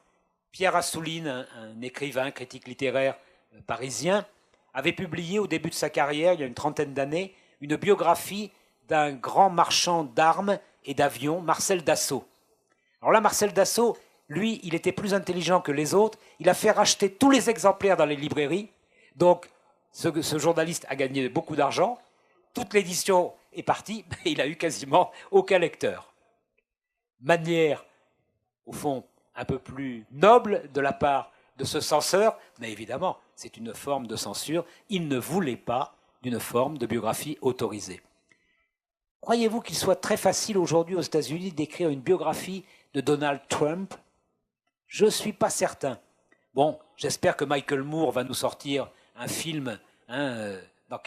Speaker 3: Pierre Assouline, un écrivain, critique littéraire parisien, avait publié au début de sa carrière, il y a une trentaine d'années, une biographie d'un grand marchand d'armes et d'avions, Marcel Dassault. Alors là, Marcel Dassault, lui, il était plus intelligent que les autres, il a fait racheter tous les exemplaires dans les librairies, donc ce journaliste a gagné beaucoup d'argent, toute l'édition est partie, mais il a eu quasiment aucun lecteur. Manière, au fond, un peu plus noble de la part de ce censeur, mais évidemment, c'est une forme de censure. Il ne voulait pas d'une forme de biographie autorisée. Croyez-vous qu'il soit très facile aujourd'hui aux États-Unis d'écrire une biographie de Donald Trump? Je ne suis pas certain. Bon, j'espère que Michael Moore va nous sortir un film dans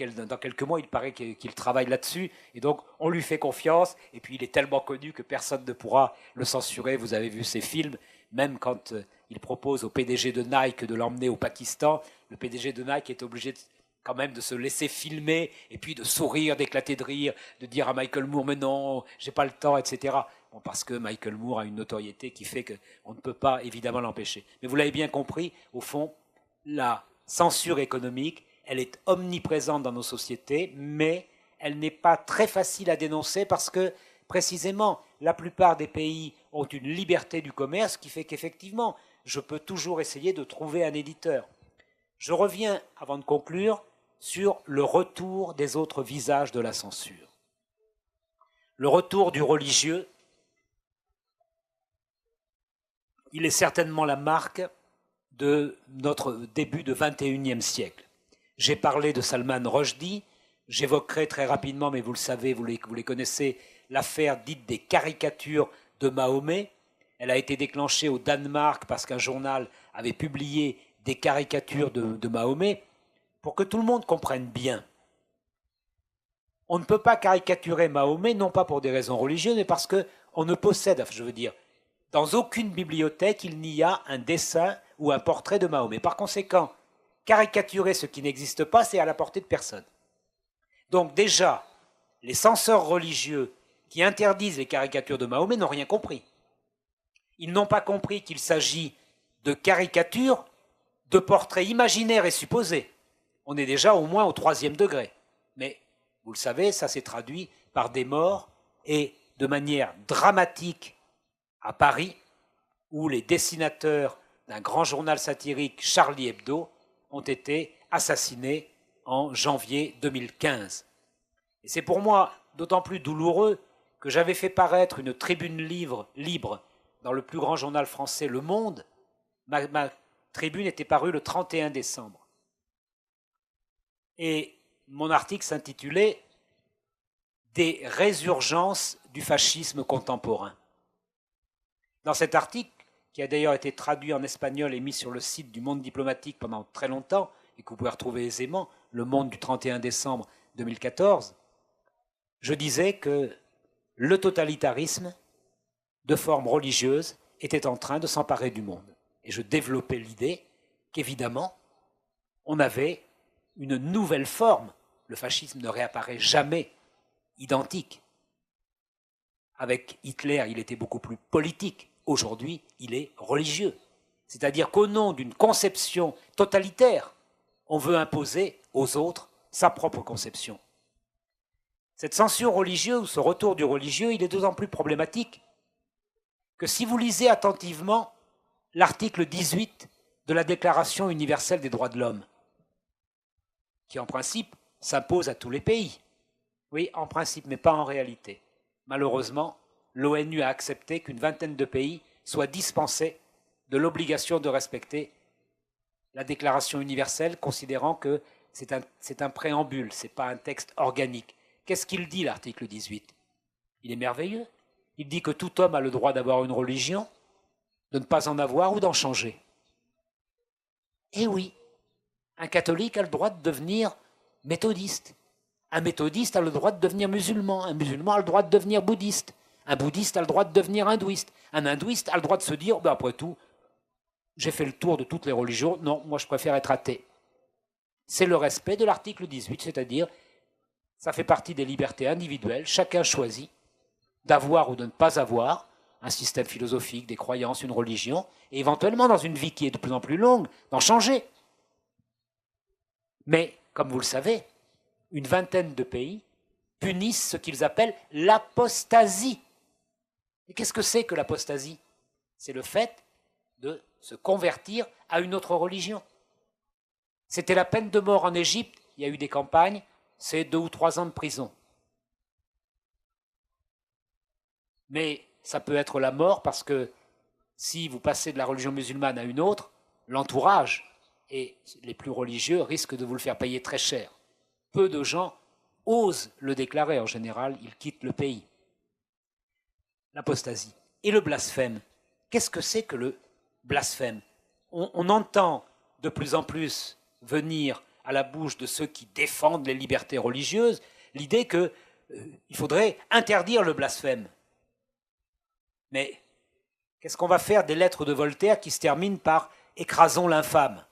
Speaker 3: quelques mois. Il paraît qu'il travaille là-dessus. Et donc, on lui fait confiance. Et puis, il est tellement connu que personne ne pourra le censurer. Vous avez vu ses films. Même quand il propose au PDG de Nike de l'emmener au Pakistan, le PDG de Nike est obligé quand même de se laisser filmer et puis de sourire, d'éclater de rire, de dire à Michael Moore « mais non, j'ai pas le temps », etc. Bon, parce que Michael Moore a une notoriété qui fait qu'on ne peut pas évidemment l'empêcher. Mais vous l'avez bien compris, au fond, la censure économique, elle est omniprésente dans nos sociétés, mais elle n'est pas très facile à dénoncer parce que, précisément, la plupart des pays ont une liberté du commerce qui fait qu'effectivement, je peux toujours essayer de trouver un éditeur. Je reviens, avant de conclure, sur le retour des autres visages de la censure. Le retour du religieux, il est certainement la marque de notre début de XXIe siècle. J'ai parlé de Salman Rushdie, j'évoquerai très rapidement, mais vous le savez, vous les connaissez, l'affaire dite des caricatures de Mahomet. Elle a été déclenchée au Danemark parce qu'un journal avait publié des caricatures de Mahomet. Pour que tout le monde comprenne bien, on ne peut pas caricaturer Mahomet, non pas pour des raisons religieuses, mais parce qu'on ne possède, je veux dire, dans aucune bibliothèque, il n'y a un dessin ou un portrait de Mahomet. Par conséquent, caricaturer ce qui n'existe pas, c'est à la portée de personne. Donc déjà, les censeurs religieux qui interdisent les caricatures de Mahomet n'ont rien compris. Ils n'ont pas compris qu'il s'agit de caricatures de portraits imaginaires et supposés. On est déjà au moins au 3e degré. Mais, vous le savez, ça s'est traduit par des morts et de manière dramatique à Paris, où les dessinateurs d'un grand journal satirique, Charlie Hebdo, ont été assassinés en janvier 2015. Et c'est pour moi d'autant plus douloureux que j'avais fait paraître une tribune libre dans le plus grand journal français, Le Monde. Ma tribune était parue le 31 décembre. Et mon article s'intitulait « Des résurgences du fascisme contemporain ». Dans cet article, qui a d'ailleurs été traduit en espagnol et mis sur le site du Monde diplomatique pendant très longtemps, et que vous pouvez retrouver aisément, Le Monde du 31 décembre 2014, je disais que le totalitarisme, de forme religieuse, était en train de s'emparer du monde. Et je développais l'idée qu'évidemment, on avait une nouvelle forme. Le fascisme ne réapparaît jamais identique. Avec Hitler, il était beaucoup plus politique. Aujourd'hui, il est religieux. C'est-à-dire qu'au nom d'une conception totalitaire, on veut imposer aux autres sa propre conception. Cette censure religieuse, ou ce retour du religieux, il est d'autant plus problématique que si vous lisez attentivement l'article 18 de la Déclaration universelle des droits de l'homme, qui en principe s'impose à tous les pays. Oui, en principe, mais pas en réalité. Malheureusement, l'ONU a accepté qu'une vingtaine de pays soient dispensés de l'obligation de respecter la Déclaration universelle, considérant que c'est un préambule, ce n'est pas un texte organique. Qu'est-ce qu'il dit, l'article 18? Il est merveilleux. Il dit que tout homme a le droit d'avoir une religion, de ne pas en avoir ou d'en changer. Eh oui, un catholique a le droit de devenir méthodiste. Un méthodiste a le droit de devenir musulman. Un musulman a le droit de devenir bouddhiste. Un bouddhiste a le droit de devenir hindouiste. Un hindouiste a le droit de se dire, ben après tout, j'ai fait le tour de toutes les religions, non, moi je préfère être athée. C'est le respect de l'article 18, c'est-à-dire, ça fait partie des libertés individuelles, chacun choisit d'avoir ou de ne pas avoir un système philosophique, des croyances, une religion, et éventuellement, dans une vie qui est de plus en plus longue, d'en changer. Mais, comme vous le savez, une vingtaine de pays punissent ce qu'ils appellent l'apostasie. Et qu'est-ce que c'est que l'apostasie? C'est le fait de se convertir à une autre religion. C'était la peine de mort en Égypte, il y a eu des campagnes, c'est 2 ou 3 ans de prison. Mais ça peut être la mort parce que si vous passez de la religion musulmane à une autre, l'entourage et les plus religieux risquent de vous le faire payer très cher. Peu de gens osent le déclarer. En général, ils quittent le pays. L'apostasie et le blasphème. Qu'est-ce que c'est que le blasphème? On entend de plus en plus venir à la bouche de ceux qui défendent les libertés religieuses l'idée qu'il faudrait interdire le blasphème. Mais qu'est-ce qu'on va faire des lettres de Voltaire qui se terminent par « écrasons l'infâme » ?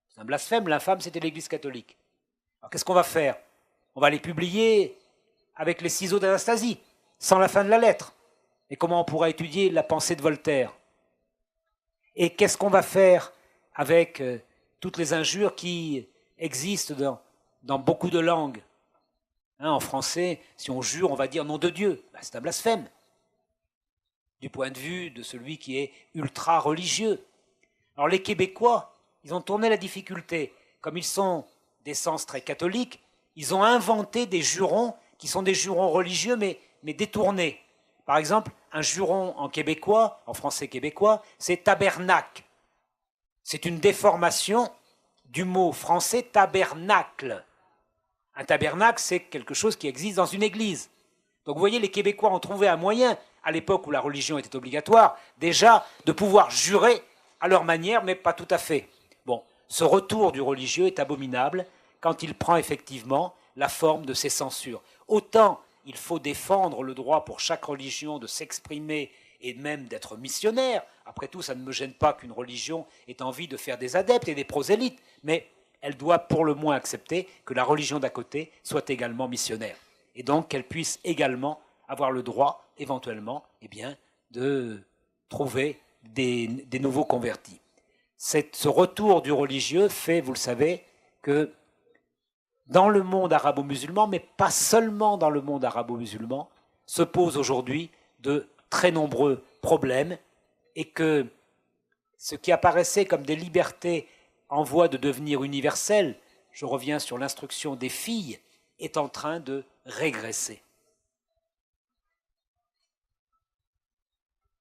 Speaker 3: C'est un blasphème, l'infâme c'était l'Église catholique. Alors qu'est-ce qu'on va faire? On va les publier avec les ciseaux d'Anastasie, sans la fin de la lettre. Et comment on pourra étudier la pensée de Voltaire? Et qu'est-ce qu'on va faire avec toutes les injures qui existent dans beaucoup de langues? En français, si on jure, on va dire « nom de Dieu ». C'est un blasphème, du point de vue de celui qui est ultra-religieux. Alors les Québécois, ils ont tourné la difficulté. Comme ils sont d'essence très catholique, ils ont inventé des jurons qui sont des jurons religieux, mais détournés. Par exemple, un juron en québécois, en français québécois, c'est tabernacle. C'est une déformation du mot français tabernacle. Un tabernacle, c'est quelque chose qui existe dans une église. Donc vous voyez, les Québécois ont trouvé un moyen, à l'époque où la religion était obligatoire, déjà de pouvoir jurer à leur manière, mais pas tout à fait. Bon, ce retour du religieux est abominable quand il prend effectivement la forme de ces censures. Autant il faut défendre le droit pour chaque religion de s'exprimer et même d'être missionnaire. Après tout, ça ne me gêne pas qu'une religion ait envie de faire des adeptes et des prosélytes, mais elle doit pour le moins accepter que la religion d'à côté soit également missionnaire. Et donc qu'elle puisse également avoir le droit, éventuellement, de trouver des nouveaux convertis. Ce retour du religieux fait, vous le savez, que dans le monde arabo-musulman, mais pas seulement dans le monde arabo-musulman, se posent aujourd'hui de très nombreux problèmes et que ce qui apparaissait comme des libertés en voie de devenir universelles, je reviens sur l'instruction des filles, est en train de régresser.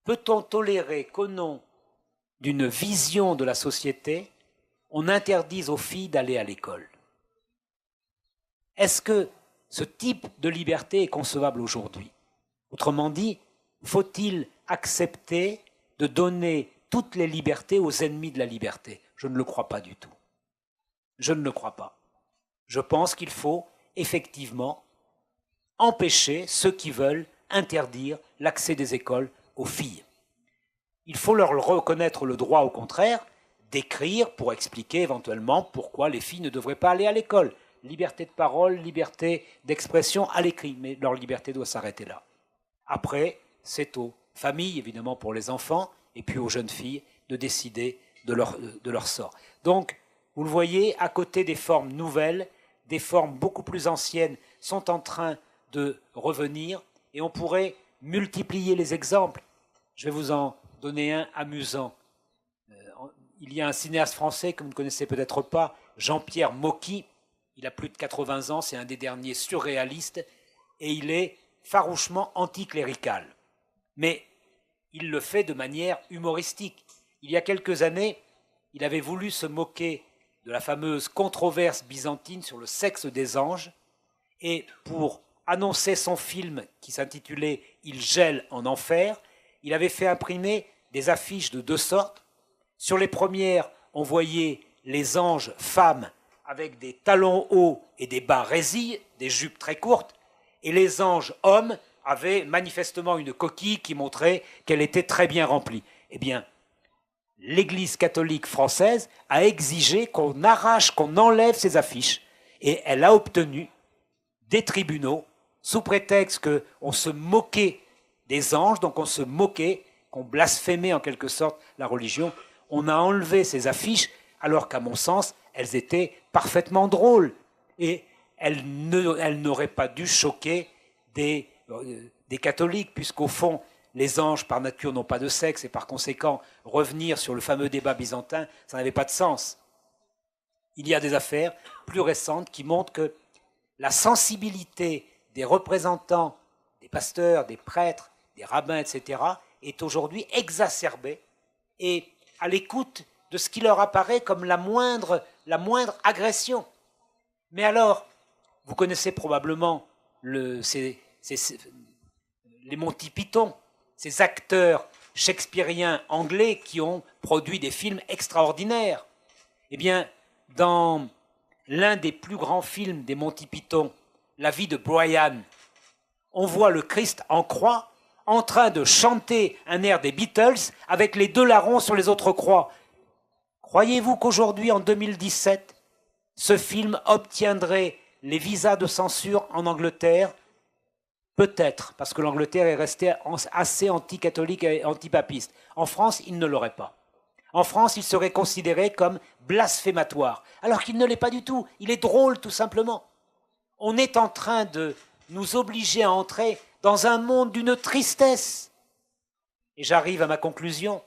Speaker 3: Peut-on tolérer qu'au nom d'une vision de la société, on interdise aux filles d'aller à l'école? Est-ce que ce type de liberté est concevable aujourd'hui? Autrement dit, faut-il accepter de donner toutes les libertés aux ennemis de la liberté? Je ne le crois pas du tout. Je ne le crois pas. Je pense qu'il faut effectivement empêcher ceux qui veulent interdire l'accès des écoles aux filles. Il faut leur reconnaître le droit, au contraire, d'écrire pour expliquer éventuellement pourquoi les filles ne devraient pas aller à l'école. Liberté de parole, liberté d'expression à l'écrit, mais leur liberté doit s'arrêter là. Après, c'est aux familles, évidemment pour les enfants, et puis aux jeunes filles, de décider de leur sort. Donc, vous le voyez, à côté des formes nouvelles, des formes beaucoup plus anciennes sont en train de revenir, et on pourrait multiplier les exemples. Je vais vous en donner un amusant. Il y a un cinéaste français que vous ne connaissez peut-être pas, Jean-Pierre Mocky. Il a plus de 80 ans, c'est un des derniers surréalistes, et il est farouchement anticlérical. Mais il le fait de manière humoristique. Il y a quelques années, il avait voulu se moquer de la fameuse controverse byzantine sur le sexe des anges, et pour annoncer son film qui s'intitulait « Il gèle en enfer », il avait fait imprimer des affiches de deux sortes. Sur les premières, on voyait les anges femmes avec des talons hauts et des bas résilles, des jupes très courtes, et les anges hommes avaient manifestement une coquille qui montrait qu'elle était très bien remplie. Eh bien, l'Église catholique française a exigé qu'on arrache, qu'on enlève ces affiches, et elle a obtenu des tribunaux, sous prétexte qu'on se moquait des anges, donc on se moquait, qu'on blasphémait en quelque sorte la religion. On a enlevé ces affiches, alors qu'à mon sens, elles étaient parfaitement drôles. Et elles n'auraient pas dû choquer des catholiques, puisqu'au fond, les anges, par nature, n'ont pas de sexe, et par conséquent, revenir sur le fameux débat byzantin, ça n'avait pas de sens. Il y a des affaires plus récentes qui montrent que la sensibilité des représentants, des pasteurs, des prêtres, des rabbins, etc., est aujourd'hui exacerbée, et à l'écoute de ce qui leur apparaît comme la moindre agression. Mais alors, vous connaissez probablement les Monty Python, ces acteurs shakespeariens anglais qui ont produit des films extraordinaires. Eh bien, dans l'un des plus grands films des Monty Python, La vie de Brian, on voit le Christ en croix en train de chanter un air des Beatles avec les 2 larrons sur les autres croix. Croyez-vous qu'aujourd'hui, en 2017, ce film obtiendrait les visas de censure en Angleterre? Peut-être, parce que l'Angleterre est restée assez anti-catholique et anti-papiste. En France, il ne l'aurait pas. En France, il serait considéré comme blasphématoire, alors qu'il ne l'est pas du tout. Il est drôle, tout simplement. On est en train de nous obliger à entrer dans un monde d'une tristesse. Et j'arrive à ma conclusion.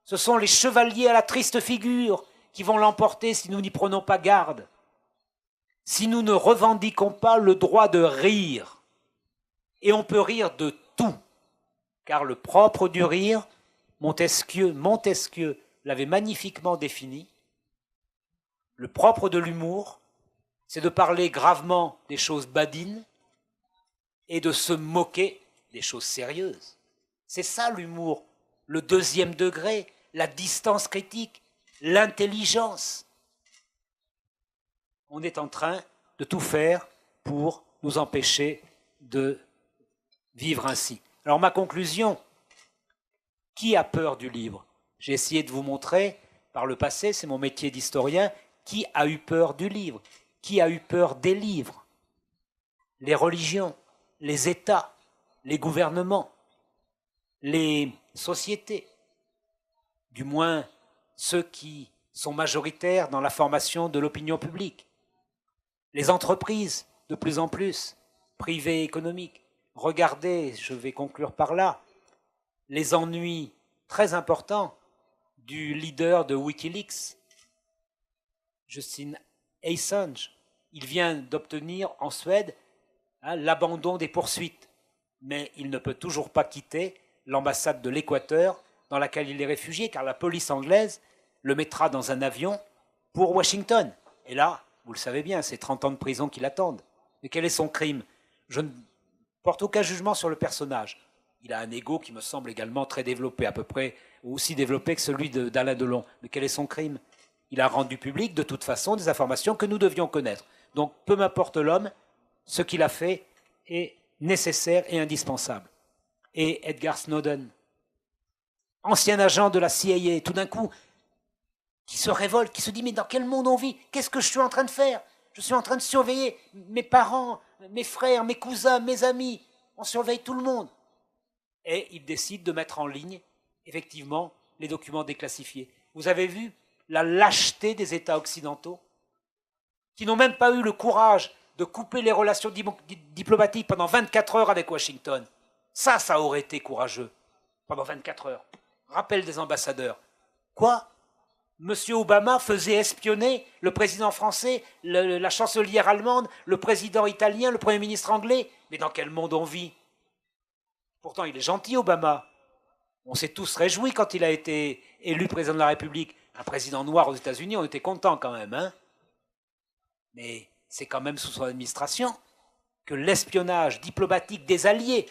Speaker 3: Ce sont les chevaliers à la triste figure qui vont l'emporter si nous n'y prenons pas garde. Si nous ne revendiquons pas le droit de rire. Et on peut rire de tout, car le propre du rire, Montesquieu l'avait magnifiquement défini, le propre de l'humour, c'est de parler gravement des choses badines et de se moquer des choses sérieuses. C'est ça l'humour, le 2e degré, la distance critique, l'intelligence. On est en train de tout faire pour nous empêcher de vivre ainsi. Alors ma conclusion, qui a peur du livre? J'ai essayé de vous montrer par le passé, c'est mon métier d'historien, qui a eu peur du livre, qui a eu peur des livres? Les religions, les États, les gouvernements, les sociétés, du moins ceux qui sont majoritaires dans la formation de l'opinion publique, les entreprises, de plus en plus, privées et économiques. Regardez, je vais conclure par là, les ennuis très importants du leader de Wikileaks, Justin Assange. Il vient d'obtenir en Suède l'abandon des poursuites, mais il ne peut toujours pas quitter l'ambassade de l'Équateur dans laquelle il est réfugié, car la police anglaise le mettra dans un avion pour Washington. Et là, vous le savez bien, c'est 30 ans de prison qui l'attendent. Mais quel est son crime? Je ne porte aucun jugement sur le personnage. Il a un ego qui me semble également très développé, à peu près aussi développé que celui d'Alain Delon. Mais quel est son crime? Il a rendu public de toute façon des informations que nous devions connaître. Donc, peu m'importe l'homme, ce qu'il a fait est nécessaire et indispensable. Et Edward Snowden, ancien agent de la CIA, tout d'un coup, qui se révolte, qui se dit « Mais dans quel monde on vit? Qu'est-ce que je suis en train de faire? Je suis en train de surveiller mes parents, mes frères, mes cousins, mes amis. On surveille tout le monde. » Et il décide de mettre en ligne, effectivement, les documents déclassifiés. Vous avez vu la lâcheté des États occidentaux, qui n'ont même pas eu le courage de couper les relations diplomatiques pendant 24 heures avec Washington. Ça aurait été courageux, pendant 24 heures. Rappel des ambassadeurs. Quoi? Monsieur Obama faisait espionner le président français, la chancelière allemande, le président italien, le premier ministre anglais. Mais dans quel monde on vit? Pourtant, il est gentil, Obama. On s'est tous réjouis quand il a été élu président de la République. Un président noir aux États-Unis, on était contents quand même, hein? Mais c'est quand même sous son administration que l'espionnage diplomatique des alliés,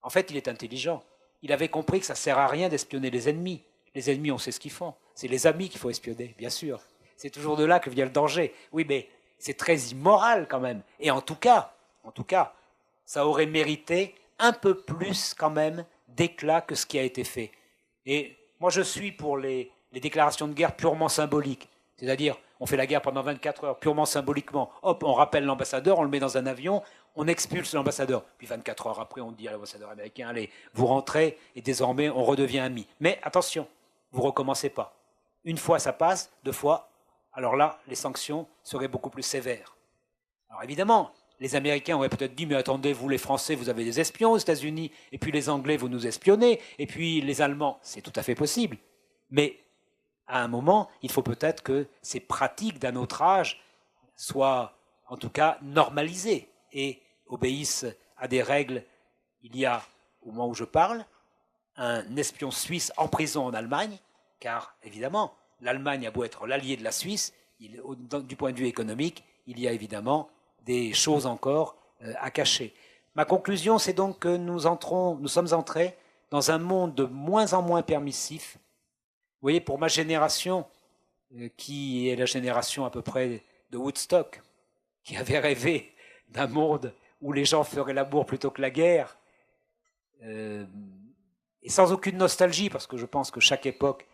Speaker 3: en fait, il est intelligent. Il avait compris que ça ne sert à rien d'espionner les ennemis. Les ennemis, on sait ce qu'ils font. C'est les amis qu'il faut espionner, bien sûr. C'est toujours de là que vient le danger. Oui, mais c'est très immoral quand même. Et en tout cas, ça aurait mérité un peu plus quand même d'éclat que ce qui a été fait. Et moi, je suis pour les déclarations de guerre purement symboliques. C'est-à-dire, on fait la guerre pendant 24 heures, purement symboliquement. Hop, on rappelle l'ambassadeur, on le met dans un avion, on expulse l'ambassadeur. Puis 24 heures après, on dit à l'ambassadeur américain, allez, vous rentrez, et désormais, on redevient amis. Mais attention, vous ne recommencez pas. Une fois, ça passe, 2 fois, alors là, les sanctions seraient beaucoup plus sévères. Alors évidemment, les Américains auraient peut-être dit, mais attendez, vous les Français, vous avez des espions aux États-Unis, et puis les Anglais, vous nous espionnez, et puis les Allemands, c'est tout à fait possible. Mais à un moment, il faut peut-être que ces pratiques d'un autre âge soient, en tout cas, normalisées et obéissent à des règles. Il y a, au moment où je parle, un espion suisse en prison en Allemagne, car, évidemment, l'Allemagne a beau être l'allié de la Suisse, du point de vue économique, il y a évidemment des choses encore à cacher. Ma conclusion, c'est donc que nous sommes entrés dans un monde de moins en moins permissif. Vous voyez, pour ma génération, qui est la génération à peu près de Woodstock, qui avait rêvé d'un monde où les gens feraient l'amour plutôt que la guerre, et sans aucune nostalgie, parce que je pense que chaque époque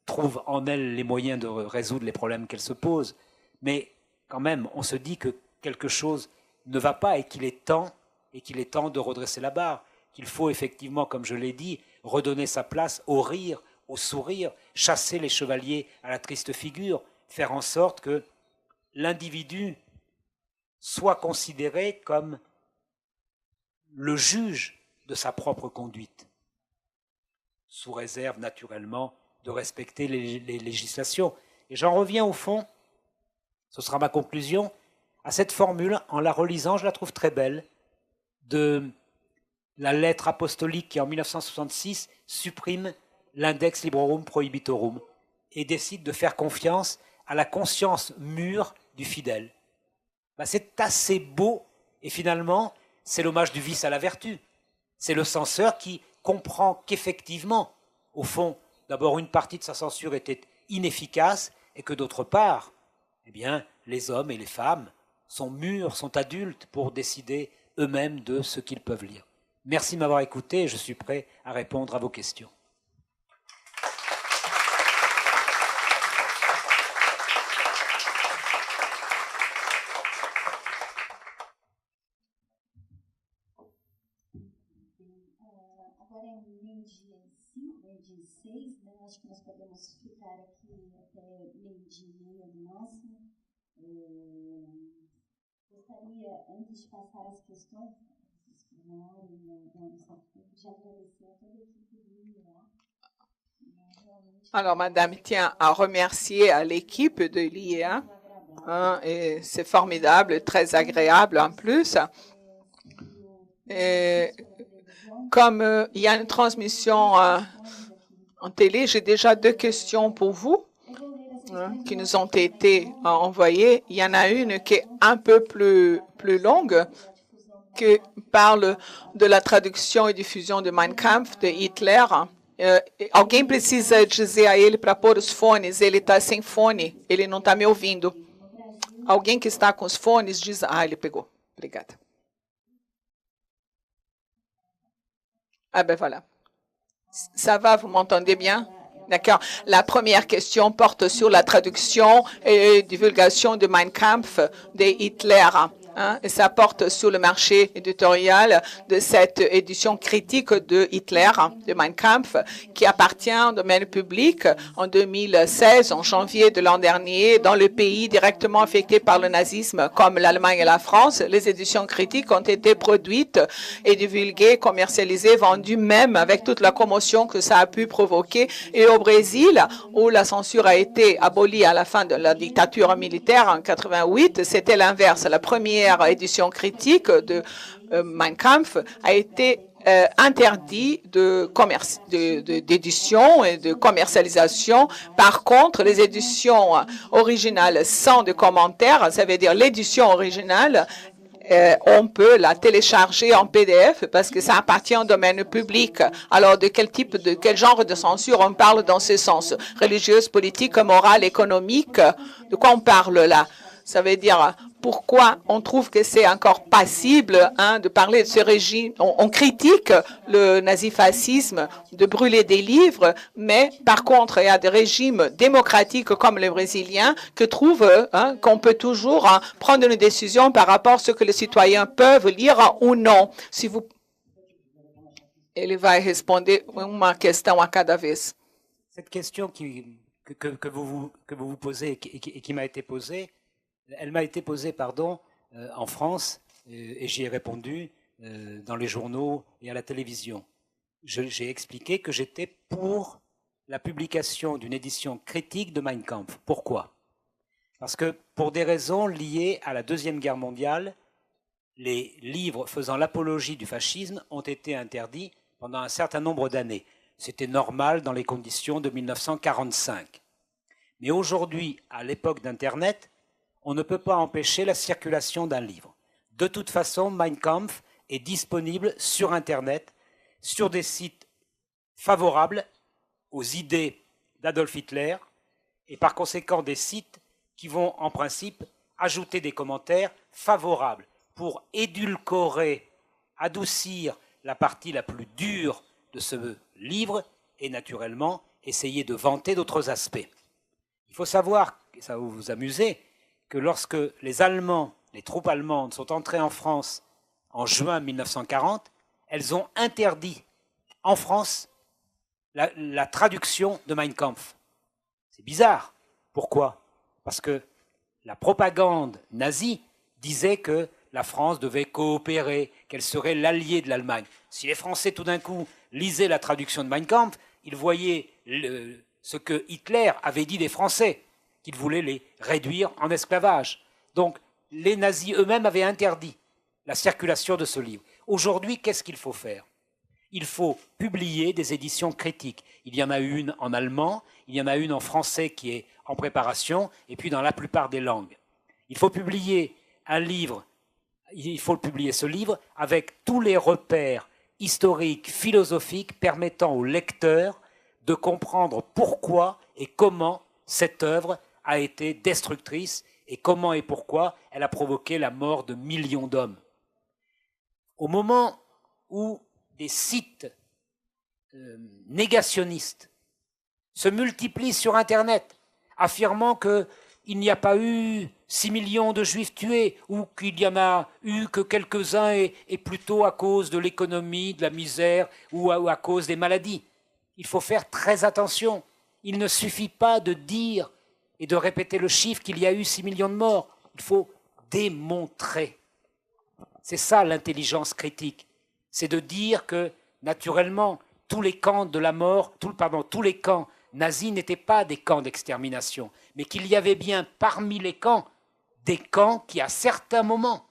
Speaker 3: trouve en elle les moyens de résoudre les problèmes qu'elle se pose, mais quand même, on se dit que quelque chose ne va pas et qu'il est temps de redresser la barre, qu'il faut effectivement, comme je l'ai dit, redonner sa place au rire, au sourire, chasser les chevaliers à la triste figure, faire en sorte que l'individu soit considéré comme le juge de sa propre conduite, sous réserve naturellement de respecter les législations. Et j'en reviens au fond, ce sera ma conclusion, à cette formule, en la relisant, je la trouve très belle, de la lettre apostolique qui en 1966 supprime l'index librorum prohibitorum et décide de faire confiance à la conscience mûre du fidèle. Ben, c'est assez beau et finalement c'est l'hommage du vice à la vertu. C'est le censeur qui comprend qu'effectivement, au fond, d'abord une partie de sa censure était inefficace et que d'autre part, eh bien, les hommes et les femmes sont mûrs, sont adultes pour décider eux-mêmes de ce qu'ils peuvent lire. Merci de m'avoir écouté et je suis prêt à répondre à vos questions.
Speaker 1: Agora é meio-dia 5, meio-dia 6, né? Acho que nós podemos ficar aqui até meio-dia e meia no máximo. Gostaria, antes de passar as questões, de agradecer a toda a equipe do IEA.
Speaker 2: Alors, Madame tient à remercier à l'équipe de l'IEA. Et c'est formidable, très agréable en plus. Et comme il y a une transmission en télé, j'ai déjà 2 questions pour vous qui nous ont été envoyées. Il y en a une qui est un peu plus longue, qui parle de la tradução e diffusão de Mein Kampf, de Hitler. Alguém precisa dizer a ele para pôr os fones, ele está sem fone, ele não está me ouvindo. Alguém que está com os fones diz... Ah, ele pegou. Obrigada. Ah ben voilà. Ça va, vous m'entendez bien? D'accord. La première question porte sur la traduction et divulgation de Mein Kampf de Hitler. Et ça porte sur le marché éditorial de cette édition critique de Hitler, de Mein Kampf, qui appartient au domaine public en 2016, en janvier de l'an dernier, dans le pays directement affecté par le nazisme, comme l'Allemagne et la France. Les éditions critiques ont été produites et divulguées, commercialisées, vendues même avec toute la commotion que ça a pu provoquer. Et au Brésil, où la censure a été abolie à la fin de la dictature militaire en 88, c'était l'inverse. La première édition critique de Mein Kampf a été interdit d'édition et de commercialisation. Par contre, les éditions originales sans de commentaires, ça veut dire l'édition originale, on peut la télécharger en PDF parce que ça appartient au domaine public. Alors, de quel genre de censure on parle dans ce sens? Religieuse, politique, morale, économique? De quoi on parle là? Ça veut dire pourquoi on trouve que c'est encore passible de parler de ce régime. On critique le nazifascisme, de brûler des livres, mais par contre, il y a des régimes démocratiques comme le brésilien qui trouvent qu'on peut toujours prendre une décision par rapport à ce que les citoyens peuvent lire ou non. Si vous... Ele vai responder uma questão a cada vez.
Speaker 3: Cette question que vous vous posez et qui m'a été posée, elle m'a été posée, en France, et j'y ai répondu dans les journaux et à la télévision. J'ai expliqué que j'étais pour la publication d'une édition critique de Mein Kampf. Pourquoi? Parce que pour des raisons liées à la Deuxième Guerre mondiale, les livres faisant l'apologie du fascisme ont été interdits pendant un certain nombre d'années. C'était normal dans les conditions de 1945. Mais aujourd'hui, à l'époque d'Internet, on ne peut pas empêcher la circulation d'un livre. De toute façon, Mein Kampf est disponible sur Internet, sur des sites favorables aux idées d'Adolf Hitler, et par conséquent des sites qui vont en principe ajouter des commentaires favorables pour édulcorer, adoucir la partie la plus dure de ce livre et naturellement essayer de vanter d'autres aspects. Il faut savoir, et ça va vous amuser, que lorsque les Allemands, les troupes allemandes sont entrées en France en juin 1940, elles ont interdit en France la traduction de Mein Kampf. C'est bizarre. Pourquoi? Parce que la propagande nazie disait que la France devait coopérer, qu'elle serait l'allié de l'Allemagne. Si les Français, tout d'un coup, lisaient la traduction de Mein Kampf, ils voyaient ce que Hitler avait dit des Français, qu'il voulait les réduire en esclavage. Donc, les nazis eux-mêmes avaient interdit la circulation de ce livre. Aujourd'hui, qu'est-ce qu'il faut faire? Il faut publier des éditions critiques. Il y en a une en allemand, il y en a une en français qui est en préparation, et puis dans la plupart des langues. Il faut publier un livre, il faut publier ce livre avec tous les repères historiques, philosophiques, permettant au lecteur de comprendre pourquoi et comment cette œuvre a été destructrice et comment et pourquoi elle a provoqué la mort de millions d'hommes. Au moment où des sites négationnistes se multiplient sur Internet, affirmant qu'il n'y a pas eu 6 millions de juifs tués, ou qu'il n'y en a eu que quelques-uns et plutôt à cause de l'économie, de la misère, ou à cause des maladies. Il faut faire très attention. Il ne suffit pas de dire et de répéter le chiffre qu'il y a eu 6 millions de morts. Il faut démontrer. C'est ça l'intelligence critique. C'est de dire que, naturellement, tous les camps de la mort, tous les camps nazis n'étaient pas des camps d'extermination, mais qu'il y avait bien parmi les camps des camps qui, à certains moments,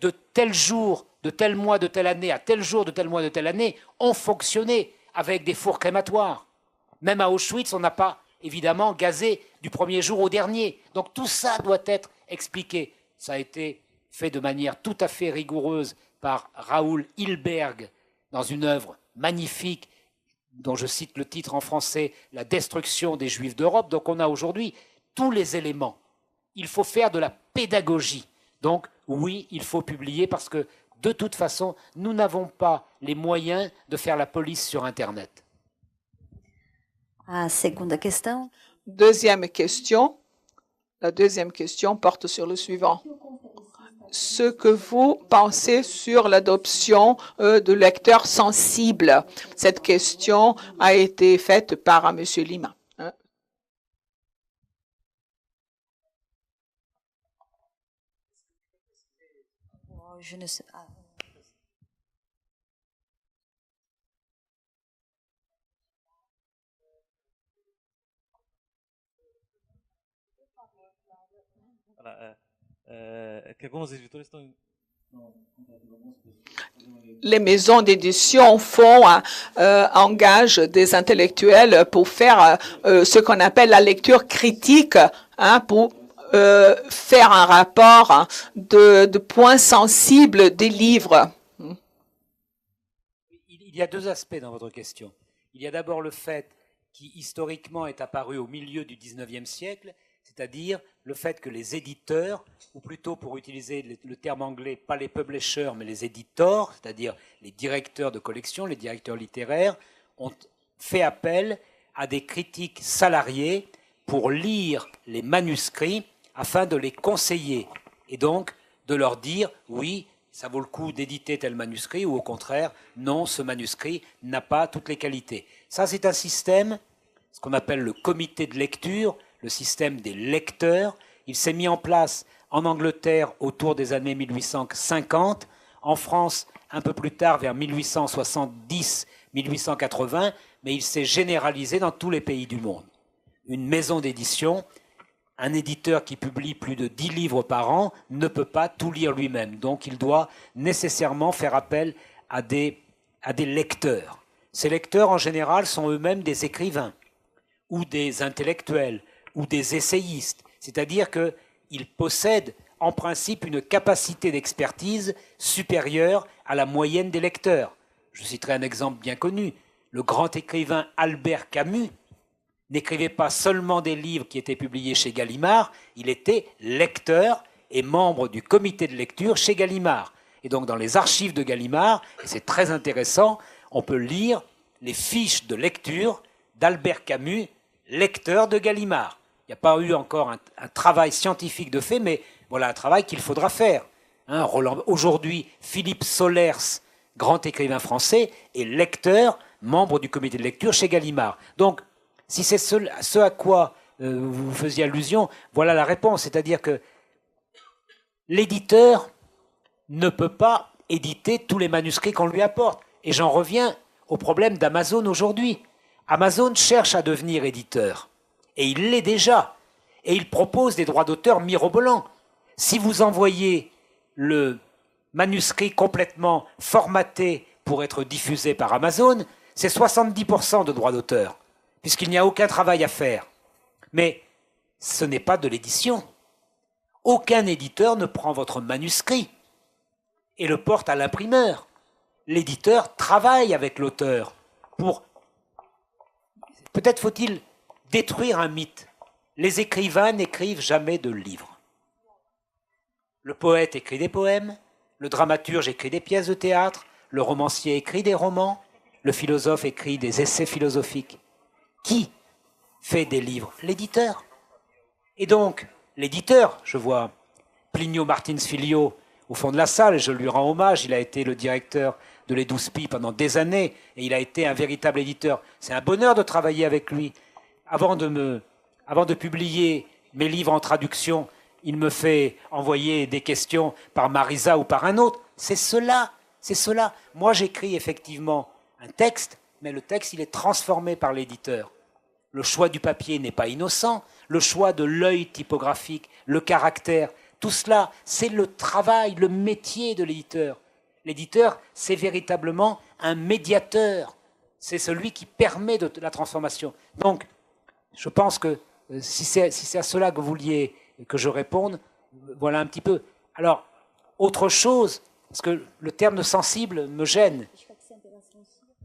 Speaker 3: de tel jour, de tel mois, de telle année, à tel jour, de tel mois, de telle année, ont fonctionné avec des fours crématoires. Même à Auschwitz, on n'a pas, évidemment, gazé du premier jour au dernier. Donc tout ça doit être expliqué. Ça a été fait de manière tout à fait rigoureuse par Raoul Hilberg dans une œuvre magnifique dont je cite le titre en français, « La destruction des Juifs d'Europe ». Donc on a aujourd'hui tous les éléments. Il faut faire de la pédagogie. Donc oui, il faut publier parce que de toute façon, nous n'avons pas les moyens de faire la police sur Internet.
Speaker 1: A segunda questão.
Speaker 2: Deuxième question. La deuxième question porte sur le suivant. Ce que vous pensez sur l'adoption de lecteurs sensibles. Cette question a été faite par M. Lima.
Speaker 1: Je ne sais pas.
Speaker 2: Les maisons d'édition engagent des intellectuels pour faire ce qu'on appelle la lecture critique, pour faire un rapport de points sensibles des livres.
Speaker 3: Il y a deux aspects dans votre question. Il y a d'abord le fait qui historiquement est apparu au milieu du XIXe siècle, c'est-à-dire le fait que les éditeurs, ou plutôt pour utiliser le terme anglais, pas les publishers, mais les éditeurs, c'est-à-dire les directeurs de collection, les directeurs littéraires, ont fait appel à des critiques salariés pour lire les manuscrits afin de les conseiller et donc de leur dire « oui, ça vaut le coup d'éditer tel manuscrit » ou au contraire « non, ce manuscrit n'a pas toutes les qualités ». Ça, c'est un système, ce qu'on appelle le comité de lecture, le système des lecteurs. Il s'est mis en place en Angleterre autour des années 1850, en France un peu plus tard vers 1870-1880, mais il s'est généralisé dans tous les pays du monde. Une maison d'édition, un éditeur qui publie plus de 10 livres par an ne peut pas tout lire lui-même, donc il doit nécessairement faire appel à des lecteurs. Ces lecteurs en général sont eux-mêmes des écrivains ou des intellectuels ou des essayistes, c'est-à-dire qu'ils possèdent en principe une capacité d'expertise supérieure à la moyenne des lecteurs. Je citerai un exemple bien connu. Le grand écrivain Albert Camus n'écrivait pas seulement des livres qui étaient publiés chez Gallimard, il était lecteur et membre du comité de lecture chez Gallimard. Et donc dans les archives de Gallimard, et c'est très intéressant, on peut lire les fiches de lecture d'Albert Camus, lecteur de Gallimard. Il n'y a pas eu encore un travail scientifique de fait, mais voilà un travail qu'il faudra faire. Hein, aujourd'hui, Philippe Solers, grand écrivain français, est lecteur, membre du comité de lecture chez Gallimard. Donc, si c'est ce à quoi vous faisiez allusion, voilà la réponse. C'est-à-dire que l'éditeur ne peut pas éditer tous les manuscrits qu'on lui apporte. Et j'en reviens au problème d'Amazon aujourd'hui. Amazon cherche à devenir éditeur. Et il l'est déjà. Et il propose des droits d'auteur mirobolants. Si vous envoyez le manuscrit complètement formaté pour être diffusé par Amazon, c'est 70% de droits d'auteur, puisqu'il n'y a aucun travail à faire. Mais ce n'est pas de l'édition. Aucun éditeur ne prend votre manuscrit et le porte à l'imprimeur. L'éditeur travaille avec l'auteur pour... Peut-être faut-il détruire un mythe. Les écrivains n'écrivent jamais de livres. Le poète écrit des poèmes, le dramaturge écrit des pièces de théâtre, le romancier écrit des romans, le philosophe écrit des essais philosophiques. Qui fait des livres? L'éditeur. Et donc, l'éditeur, je vois Plinio Martins Filio au fond de la salle, je lui rends hommage, il a été le directeur de Les 12 Pies pendant des années, et il a été un véritable éditeur. C'est un bonheur de travailler avec lui. Avant de publier mes livres en traduction, il me fait envoyer des questions par Marisa ou par un autre. C'est cela, c'est cela. Moi, j'écris effectivement un texte, mais le texte, il est transformé par l'éditeur. Le choix du papier n'est pas innocent, le choix de l'œil typographique, le caractère, tout cela, c'est le travail, le métier de l'éditeur. L'éditeur, c'est véritablement un médiateur. C'est celui qui permet de la transformation. Donc, je pense que si c'est à cela que vous vouliez que je réponde, voilà un petit peu. Alors, autre chose, parce que le terme sensible me gêne.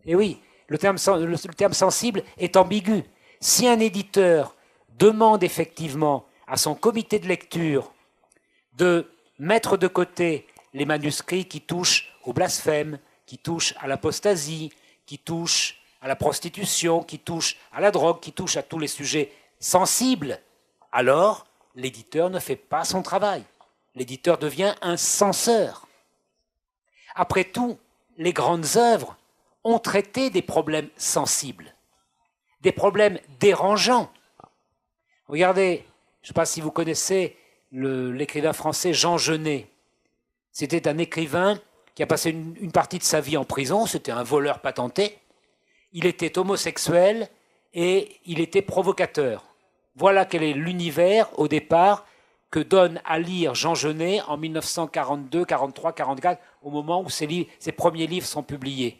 Speaker 3: Et oui, le terme sensible est ambigu. Si un éditeur demande effectivement à son comité de lecture de mettre de côté les manuscrits qui touchent au blasphème, qui touchent à l'apostasie, qui touchent à la prostitution, qui touchent à la drogue, qui touchent à tous les sujets sensibles, alors l'éditeur ne fait pas son travail. L'éditeur devient un censeur. Après tout, les grandes œuvres ont traité des problèmes sensibles, des problèmes dérangeants. Regardez, je ne sais pas si vous connaissez l'écrivain français Jean Genet. C'était un écrivain qui a passé une partie de sa vie en prison, c'était un voleur patenté. Il était homosexuel et il était provocateur. Voilà quel est l'univers, au départ, que donne à lire Jean Genet en 1942, 43, 44, au moment où ses premiers livres sont publiés.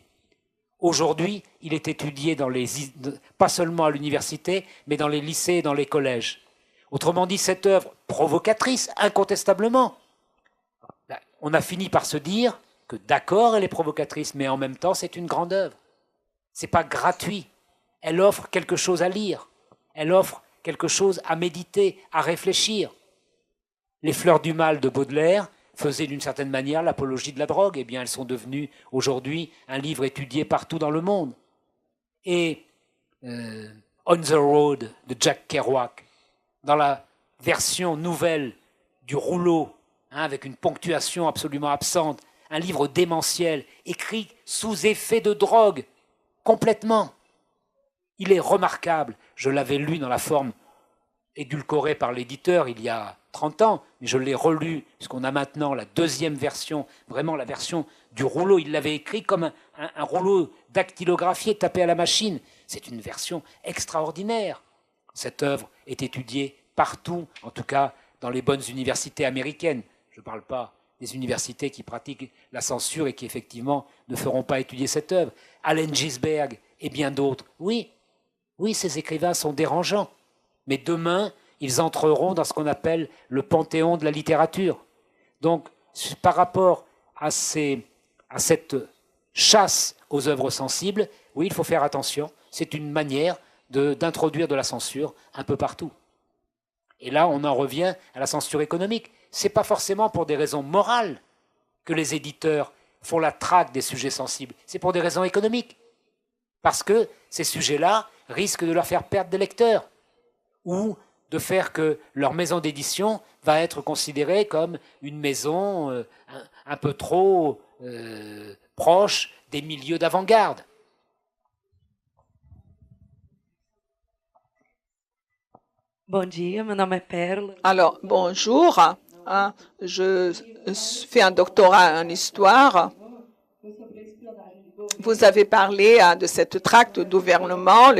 Speaker 3: Aujourd'hui, il est étudié pas seulement à l'université, mais dans les lycées et dans les collèges. Autrement dit, cette œuvre provocatrice, incontestablement, on a fini par se dire que d'accord, elle est provocatrice, mais en même temps, c'est une grande œuvre. C'est pas gratuit. Elle offre quelque chose à lire. Elle offre quelque chose à méditer, à réfléchir. Les Fleurs du mal de Baudelaire faisaient d'une certaine manière l'apologie de la drogue. Eh bien, elles sont devenues aujourd'hui un livre étudié partout dans le monde. Et On the Road de Jack Kerouac, dans la version nouvelle du rouleau, avec une ponctuation absolument absente, un livre démentiel, écrit sous effet de drogue, complètement. Il est remarquable. Je l'avais lu dans la forme édulcorée par l'éditeur il y a 30 ans, mais je l'ai relu, puisqu'on a maintenant la deuxième version, vraiment la version du rouleau. Il l'avait écrit comme un rouleau dactylographié tapé à la machine. C'est une version extraordinaire. Cette œuvre est étudiée partout, en tout cas dans les bonnes universités américaines. Je ne parle pas des universités qui pratiquent la censure et qui effectivement ne feront pas étudier cette œuvre. Allen Ginsberg et bien d'autres. Oui, ces écrivains sont dérangeants. mais demain, ils entreront dans ce qu'on appelle le panthéon de la littérature. Donc, par rapport à cette chasse aux œuvres sensibles, oui, il faut faire attention. C'est une manière d'introduire de la censure un peu partout. Et là, on en revient à la censure économique. Ce n'est pas forcément pour des raisons morales que les éditeurs font la traque des sujets sensibles. C'est pour des raisons économiques. Parce que ces sujets-là risquent de leur faire perdre des lecteurs ou de faire que leur maison d'édition va être considérée comme une maison un peu trop proche des milieux d'avant-garde.
Speaker 4: Bom dia, meu nome é Pérola.
Speaker 2: Alors, bonjour. Je fais un doctorat en histoire. Vous avez parlé de cette traque de gouvernement,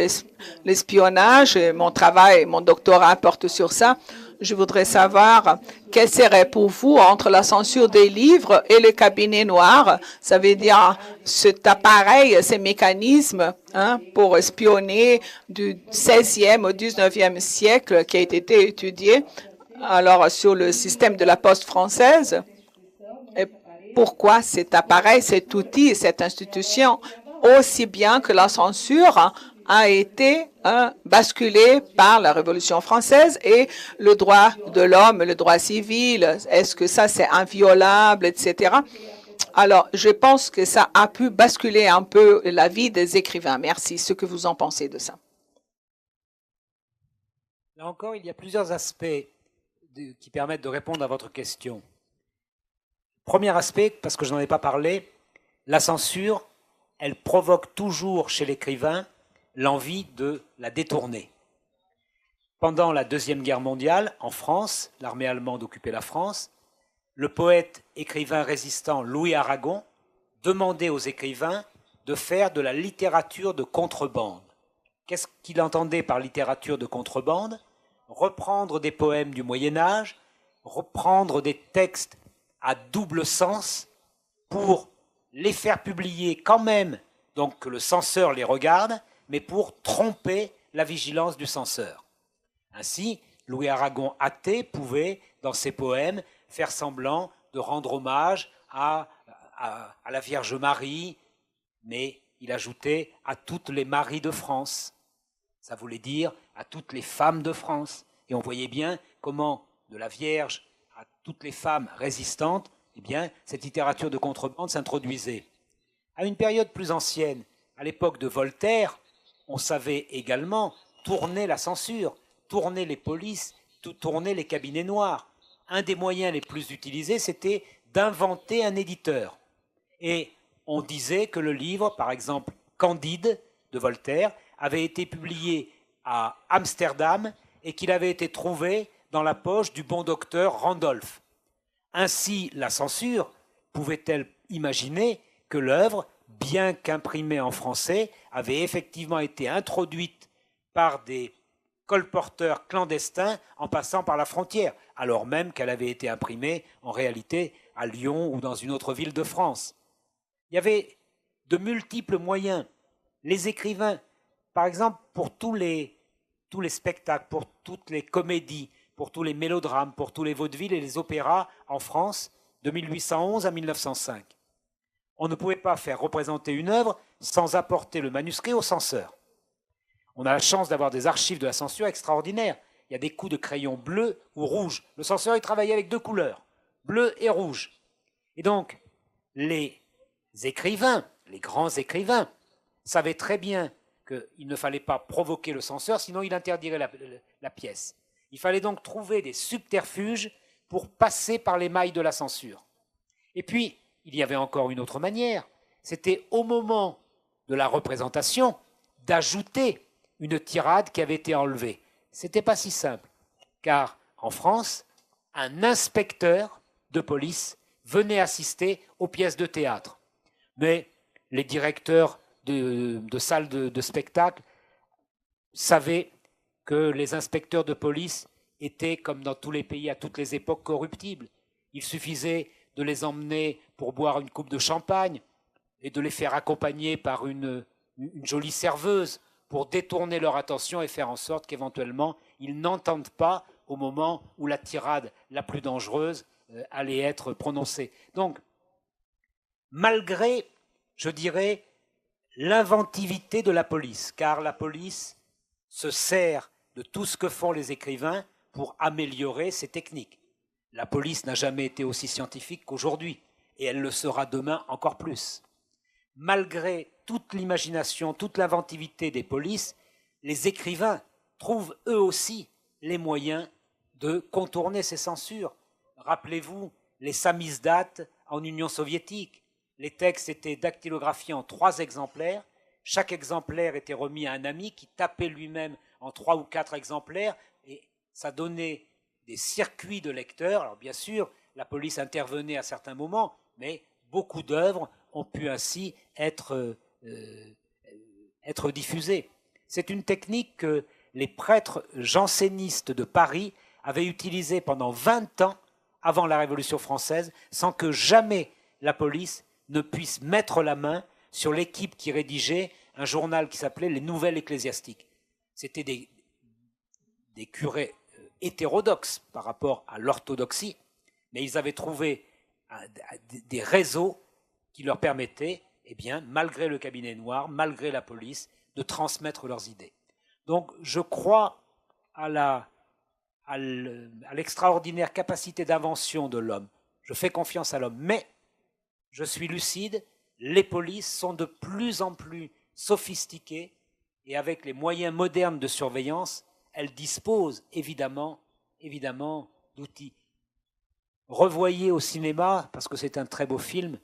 Speaker 2: l'espionnage, et mon travail, mon doctorat porte sur ça. Je voudrais savoir quel serait pour vous entre la censure des livres et le cabinet noir, ça veut dire cet appareil, ces mécanismes pour espionner du XVIe au XIXe siècle qui a été étudié alors sur le système de la Poste française. Et pourquoi cet appareil, cet outil, cette institution, aussi bien que la censure, a été basculé par la Révolution française et le droit de l'homme, le droit civil, est-ce que ça c'est inviolable, etc. Alors, je pense que ça a pu basculer un peu la vie des écrivains. Merci. Ce que vous en pensez de ça?
Speaker 3: Là encore, il y a plusieurs aspects qui permettent de répondre à votre question. Premier aspect, parce que je n'en ai pas parlé, la censure, elle provoque toujours chez l'écrivain l'envie de la détourner. Pendant la Deuxième Guerre mondiale, en France, l'armée allemande occupait la France, le poète, écrivain résistant Louis Aragon demandait aux écrivains de faire de la littérature de contrebande. Qu'est-ce qu'il entendait par littérature de contrebande? Reprendre des poèmes du Moyen-Âge, reprendre des textes à double sens pour les faire publier quand même, donc que le censeur les regarde, mais pour tromper la vigilance du censeur. Ainsi, Louis Aragon athée pouvait, dans ses poèmes, faire semblant de rendre hommage à la Vierge Marie, mais il ajoutait à toutes les Maries de France. Ça voulait dire à toutes les femmes de France. Et on voyait bien comment, de la Vierge à toutes les femmes résistantes, eh bien, cette littérature de contrebande s'introduisait. À une période plus ancienne, à l'époque de Voltaire, on savait également tourner la censure, tourner les polices, tourner les cabinets noirs. Un des moyens les plus utilisés, c'était d'inventer un éditeur. Et on disait que le livre, par exemple Candide de Voltaire, avait été publié à Amsterdam et qu'il avait été trouvé dans la poche du bon docteur Randolph. Ainsi, la censure pouvait-elle imaginer que l'œuvre, bien qu'imprimée en français, avait effectivement été introduite par des colporteurs clandestins en passant par la frontière, alors même qu'elle avait été imprimée en réalité à Lyon ou dans une autre ville de France. Il y avait de multiples moyens. Les écrivains, par exemple, pour tous les spectacles, pour toutes les comédies, pour tous les mélodrames, pour tous les vaudevilles et les opéras en France, de 1811 à 1905. On ne pouvait pas faire représenter une œuvre sans apporter le manuscrit au censeur. On a la chance d'avoir des archives de la censure extraordinaires. Il y a des coups de crayon bleu ou rouge. Le censeur, il travaillait avec deux couleurs, bleu et rouge. Et donc, les écrivains, les grands écrivains, savaient très bien qu'il ne fallait pas provoquer le censeur, sinon il interdirait la pièce. Il fallait donc trouver des subterfuges pour passer par les mailles de la censure. Et puis, il y avait encore une autre manière, c'était au moment de la représentation d'ajouter une tirade qui avait été enlevée. Ce n'était pas si simple, car en France, un inspecteur de police venait assister aux pièces de théâtre. Mais les directeurs de salles de spectacle savaient que les inspecteurs de police étaient, comme dans tous les pays à toutes les époques, corruptibles. Il suffisait de les emmener pour boire une coupe de champagne et de les faire accompagner par une jolie serveuse pour détourner leur attention et faire en sorte qu'éventuellement ils n'entendent pas au moment où la tirade la plus dangereuse allait être prononcée. Donc, malgré, je dirais, l'inventivité de la police, car la police se sert de tout ce que font les écrivains pour améliorer ses techniques. La police n'a jamais été aussi scientifique qu'aujourd'hui, et elle le sera demain encore plus. Malgré toute l'imagination, toute l'inventivité des polices, les écrivains trouvent eux aussi les moyens de contourner ces censures. Rappelez-vous les samizdat en Union soviétique. Les textes étaient dactylographiés en 3 exemplaires. Chaque exemplaire était remis à un ami qui tapait lui-même en 3 ou 4 exemplaires et ça donnait des circuits de lecteurs. Alors bien sûr, la police intervenait à certains moments, mais beaucoup d'œuvres ont pu ainsi être diffusées. C'est une technique que les prêtres jansénistes de Paris avaient utilisée pendant 20 ans avant la Révolution française, sans que jamais la police ne puisse mettre la main sur l'équipe qui rédigeait un journal qui s'appelait Les Nouvelles Ecclésiastiques. C'était des curés hétérodoxes par rapport à l'orthodoxie, mais ils avaient trouvé des réseaux qui leur permettaient, eh bien, malgré le cabinet noir, malgré la police, de transmettre leurs idées. Donc, je crois à l'extraordinaire capacité d'invention de l'homme. Je fais confiance à l'homme, mais je suis lucide, les polices sont de plus en plus sophistiquées et avec les moyens modernes de surveillance, elles disposent évidemment d'outils. Revoyez au cinéma, parce que c'est un très beau film,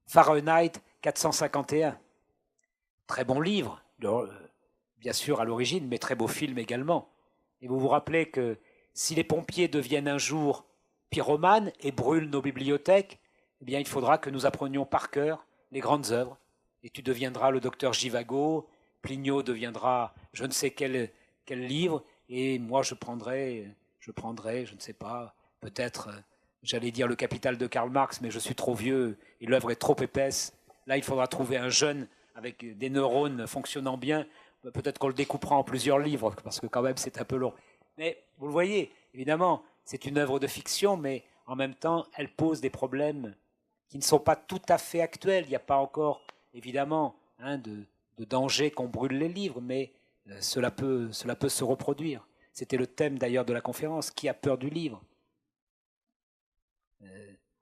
Speaker 3: Fahrenheit 451. Très bon livre, bien sûr à l'origine, mais très beau film également. Et vous vous rappelez que si les pompiers deviennent un jour pyromanes et brûlent nos bibliothèques, eh bien il faudra que nous apprenions par cœur les grandes œuvres. Et tu deviendras le docteur Givago, Plinio deviendra je ne sais quel livre, et moi je prendrai, je ne sais pas, peut-être, j'allais dire le Capital de Karl Marx, mais je suis trop vieux et l'œuvre est trop épaisse. Là, il faudra trouver un jeune avec des neurones fonctionnant bien. Peut-être qu'on le découpera en plusieurs livres, parce que quand même c'est un peu long. Mais vous le voyez, évidemment, c'est une œuvre de fiction, mais en même temps, elle pose des problèmes qui ne sont pas tout à fait actuels. Il n'y a pas encore, évidemment, de danger qu'on brûle les livres, mais cela peut se reproduire. C'était le thème d'ailleurs de la conférence, qui a peur du livre.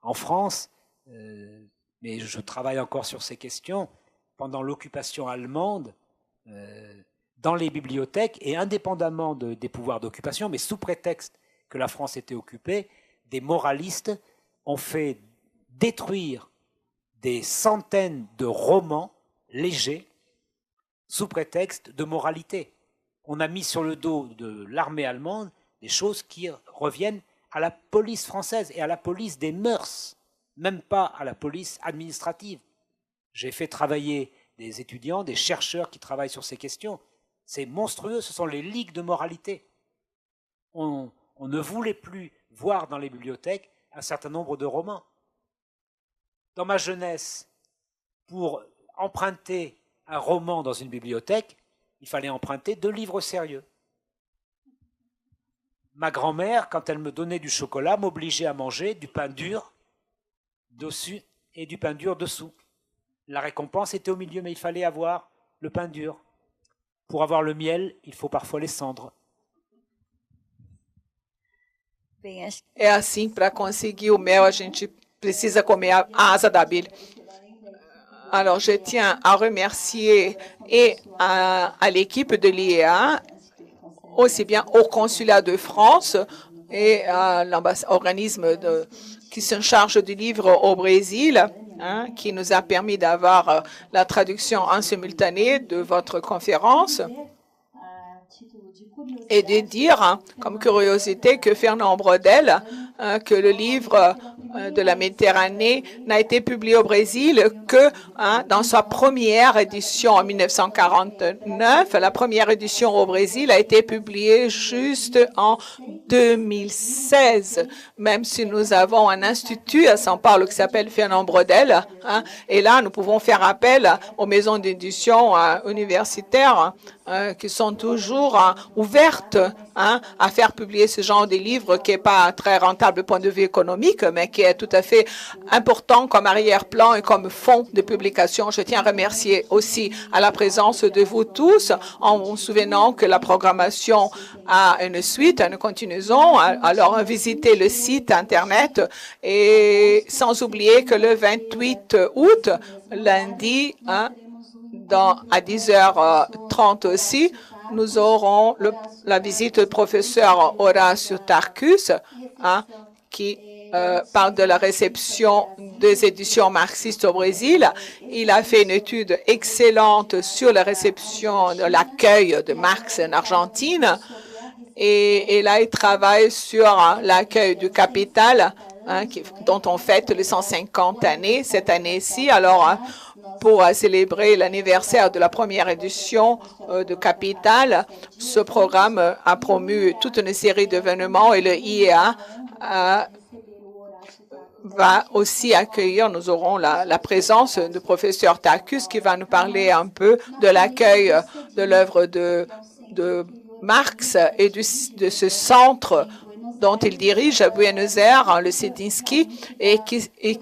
Speaker 3: En France, mais je travaille encore sur ces questions, pendant l'occupation allemande, dans les bibliothèques, et indépendamment des pouvoirs d'occupation, mais sous prétexte que la France était occupée, des moralistes ont fait détruire des centaines de romans légers sous prétexte de moralité. On a mis sur le dos de l'armée allemande des choses qui reviennent à la police française et à la police des mœurs, même pas à la police administrative. J'ai fait travailler des étudiants, des chercheurs qui travaillent sur ces questions. C'est monstrueux, ce sont les ligues de moralité. On ne voulait plus voir dans les bibliothèques un certain nombre de romans. Dans ma jeunesse, pour emprunter un roman dans une bibliothèque, il fallait emprunter 2 livres sérieux. Ma grand-mère, quand elle me donnait du chocolat, m'obligeait à manger du pain dur dessus et du pain dur dessous. La récompense était au milieu, mais il fallait avoir le pain dur. Pour avoir le miel, il faut parfois les cendres.
Speaker 2: É assim, para conseguir o mel, a gente precisa comer a asa da abelha. Alors, je tiens à remercier et à l'équipe de l'IEA, aussi bien au consulat de France et à l'organisme qui se charge du livre au Brésil, qui nous a permis d'avoir la traduction en simultané de votre conférence, et de dire, comme curiosité, que Fernand Braudel, que le livre de la Méditerranée n'a été publié au Brésil que dans sa première édition en 1949. La première édition au Brésil a été publiée juste en 2016, même si nous avons un institut à São Paulo qui s'appelle Fernand Braudel. Et là, nous pouvons faire appel aux maisons d'édition universitaires qui sont toujours ouvertes à faire publier ce genre de livres qui n'est pas très rentable du point de vue économique, mais qui est tout à fait important comme arrière-plan et comme fond de publication. Je tiens à remercier aussi à la présence de vous tous en vous souvenant que la programmation a une suite, une continuation. Alors, visitez le site Internet et sans oublier que le 28 août, lundi, à 10h30 aussi, nous aurons la visite du professeur Horacio Tarcus, qui parle de la réception des éditions marxistes au Brésil. Il a fait une étude excellente sur la réception de l'accueil de Marx en Argentine. Et là, il travaille sur l'accueil du Capital, dont on fête les 150 années cette année-ci. Alors, pour célébrer l'anniversaire de la première édition de Capital, ce programme a promu toute une série d'événements et le IEA va aussi accueillir, nous aurons la présence du professeur Tarcus qui va nous parler un peu de l'accueil de l'œuvre de Marx et de ce centre dont il dirige à Buenos Aires, le Sedinsky, et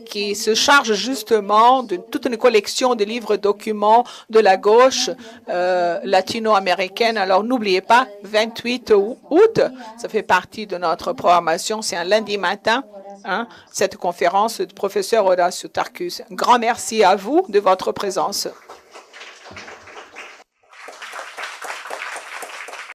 Speaker 2: qui se charge justement de toute une collection de livres documents de la gauche latino-américaine. Alors, n'oubliez pas, 28 août, ça fait partie de notre programmation, c'est un lundi matin, cette conférence du professeur Horacio Tarcus. Un grand merci à vous de votre présence.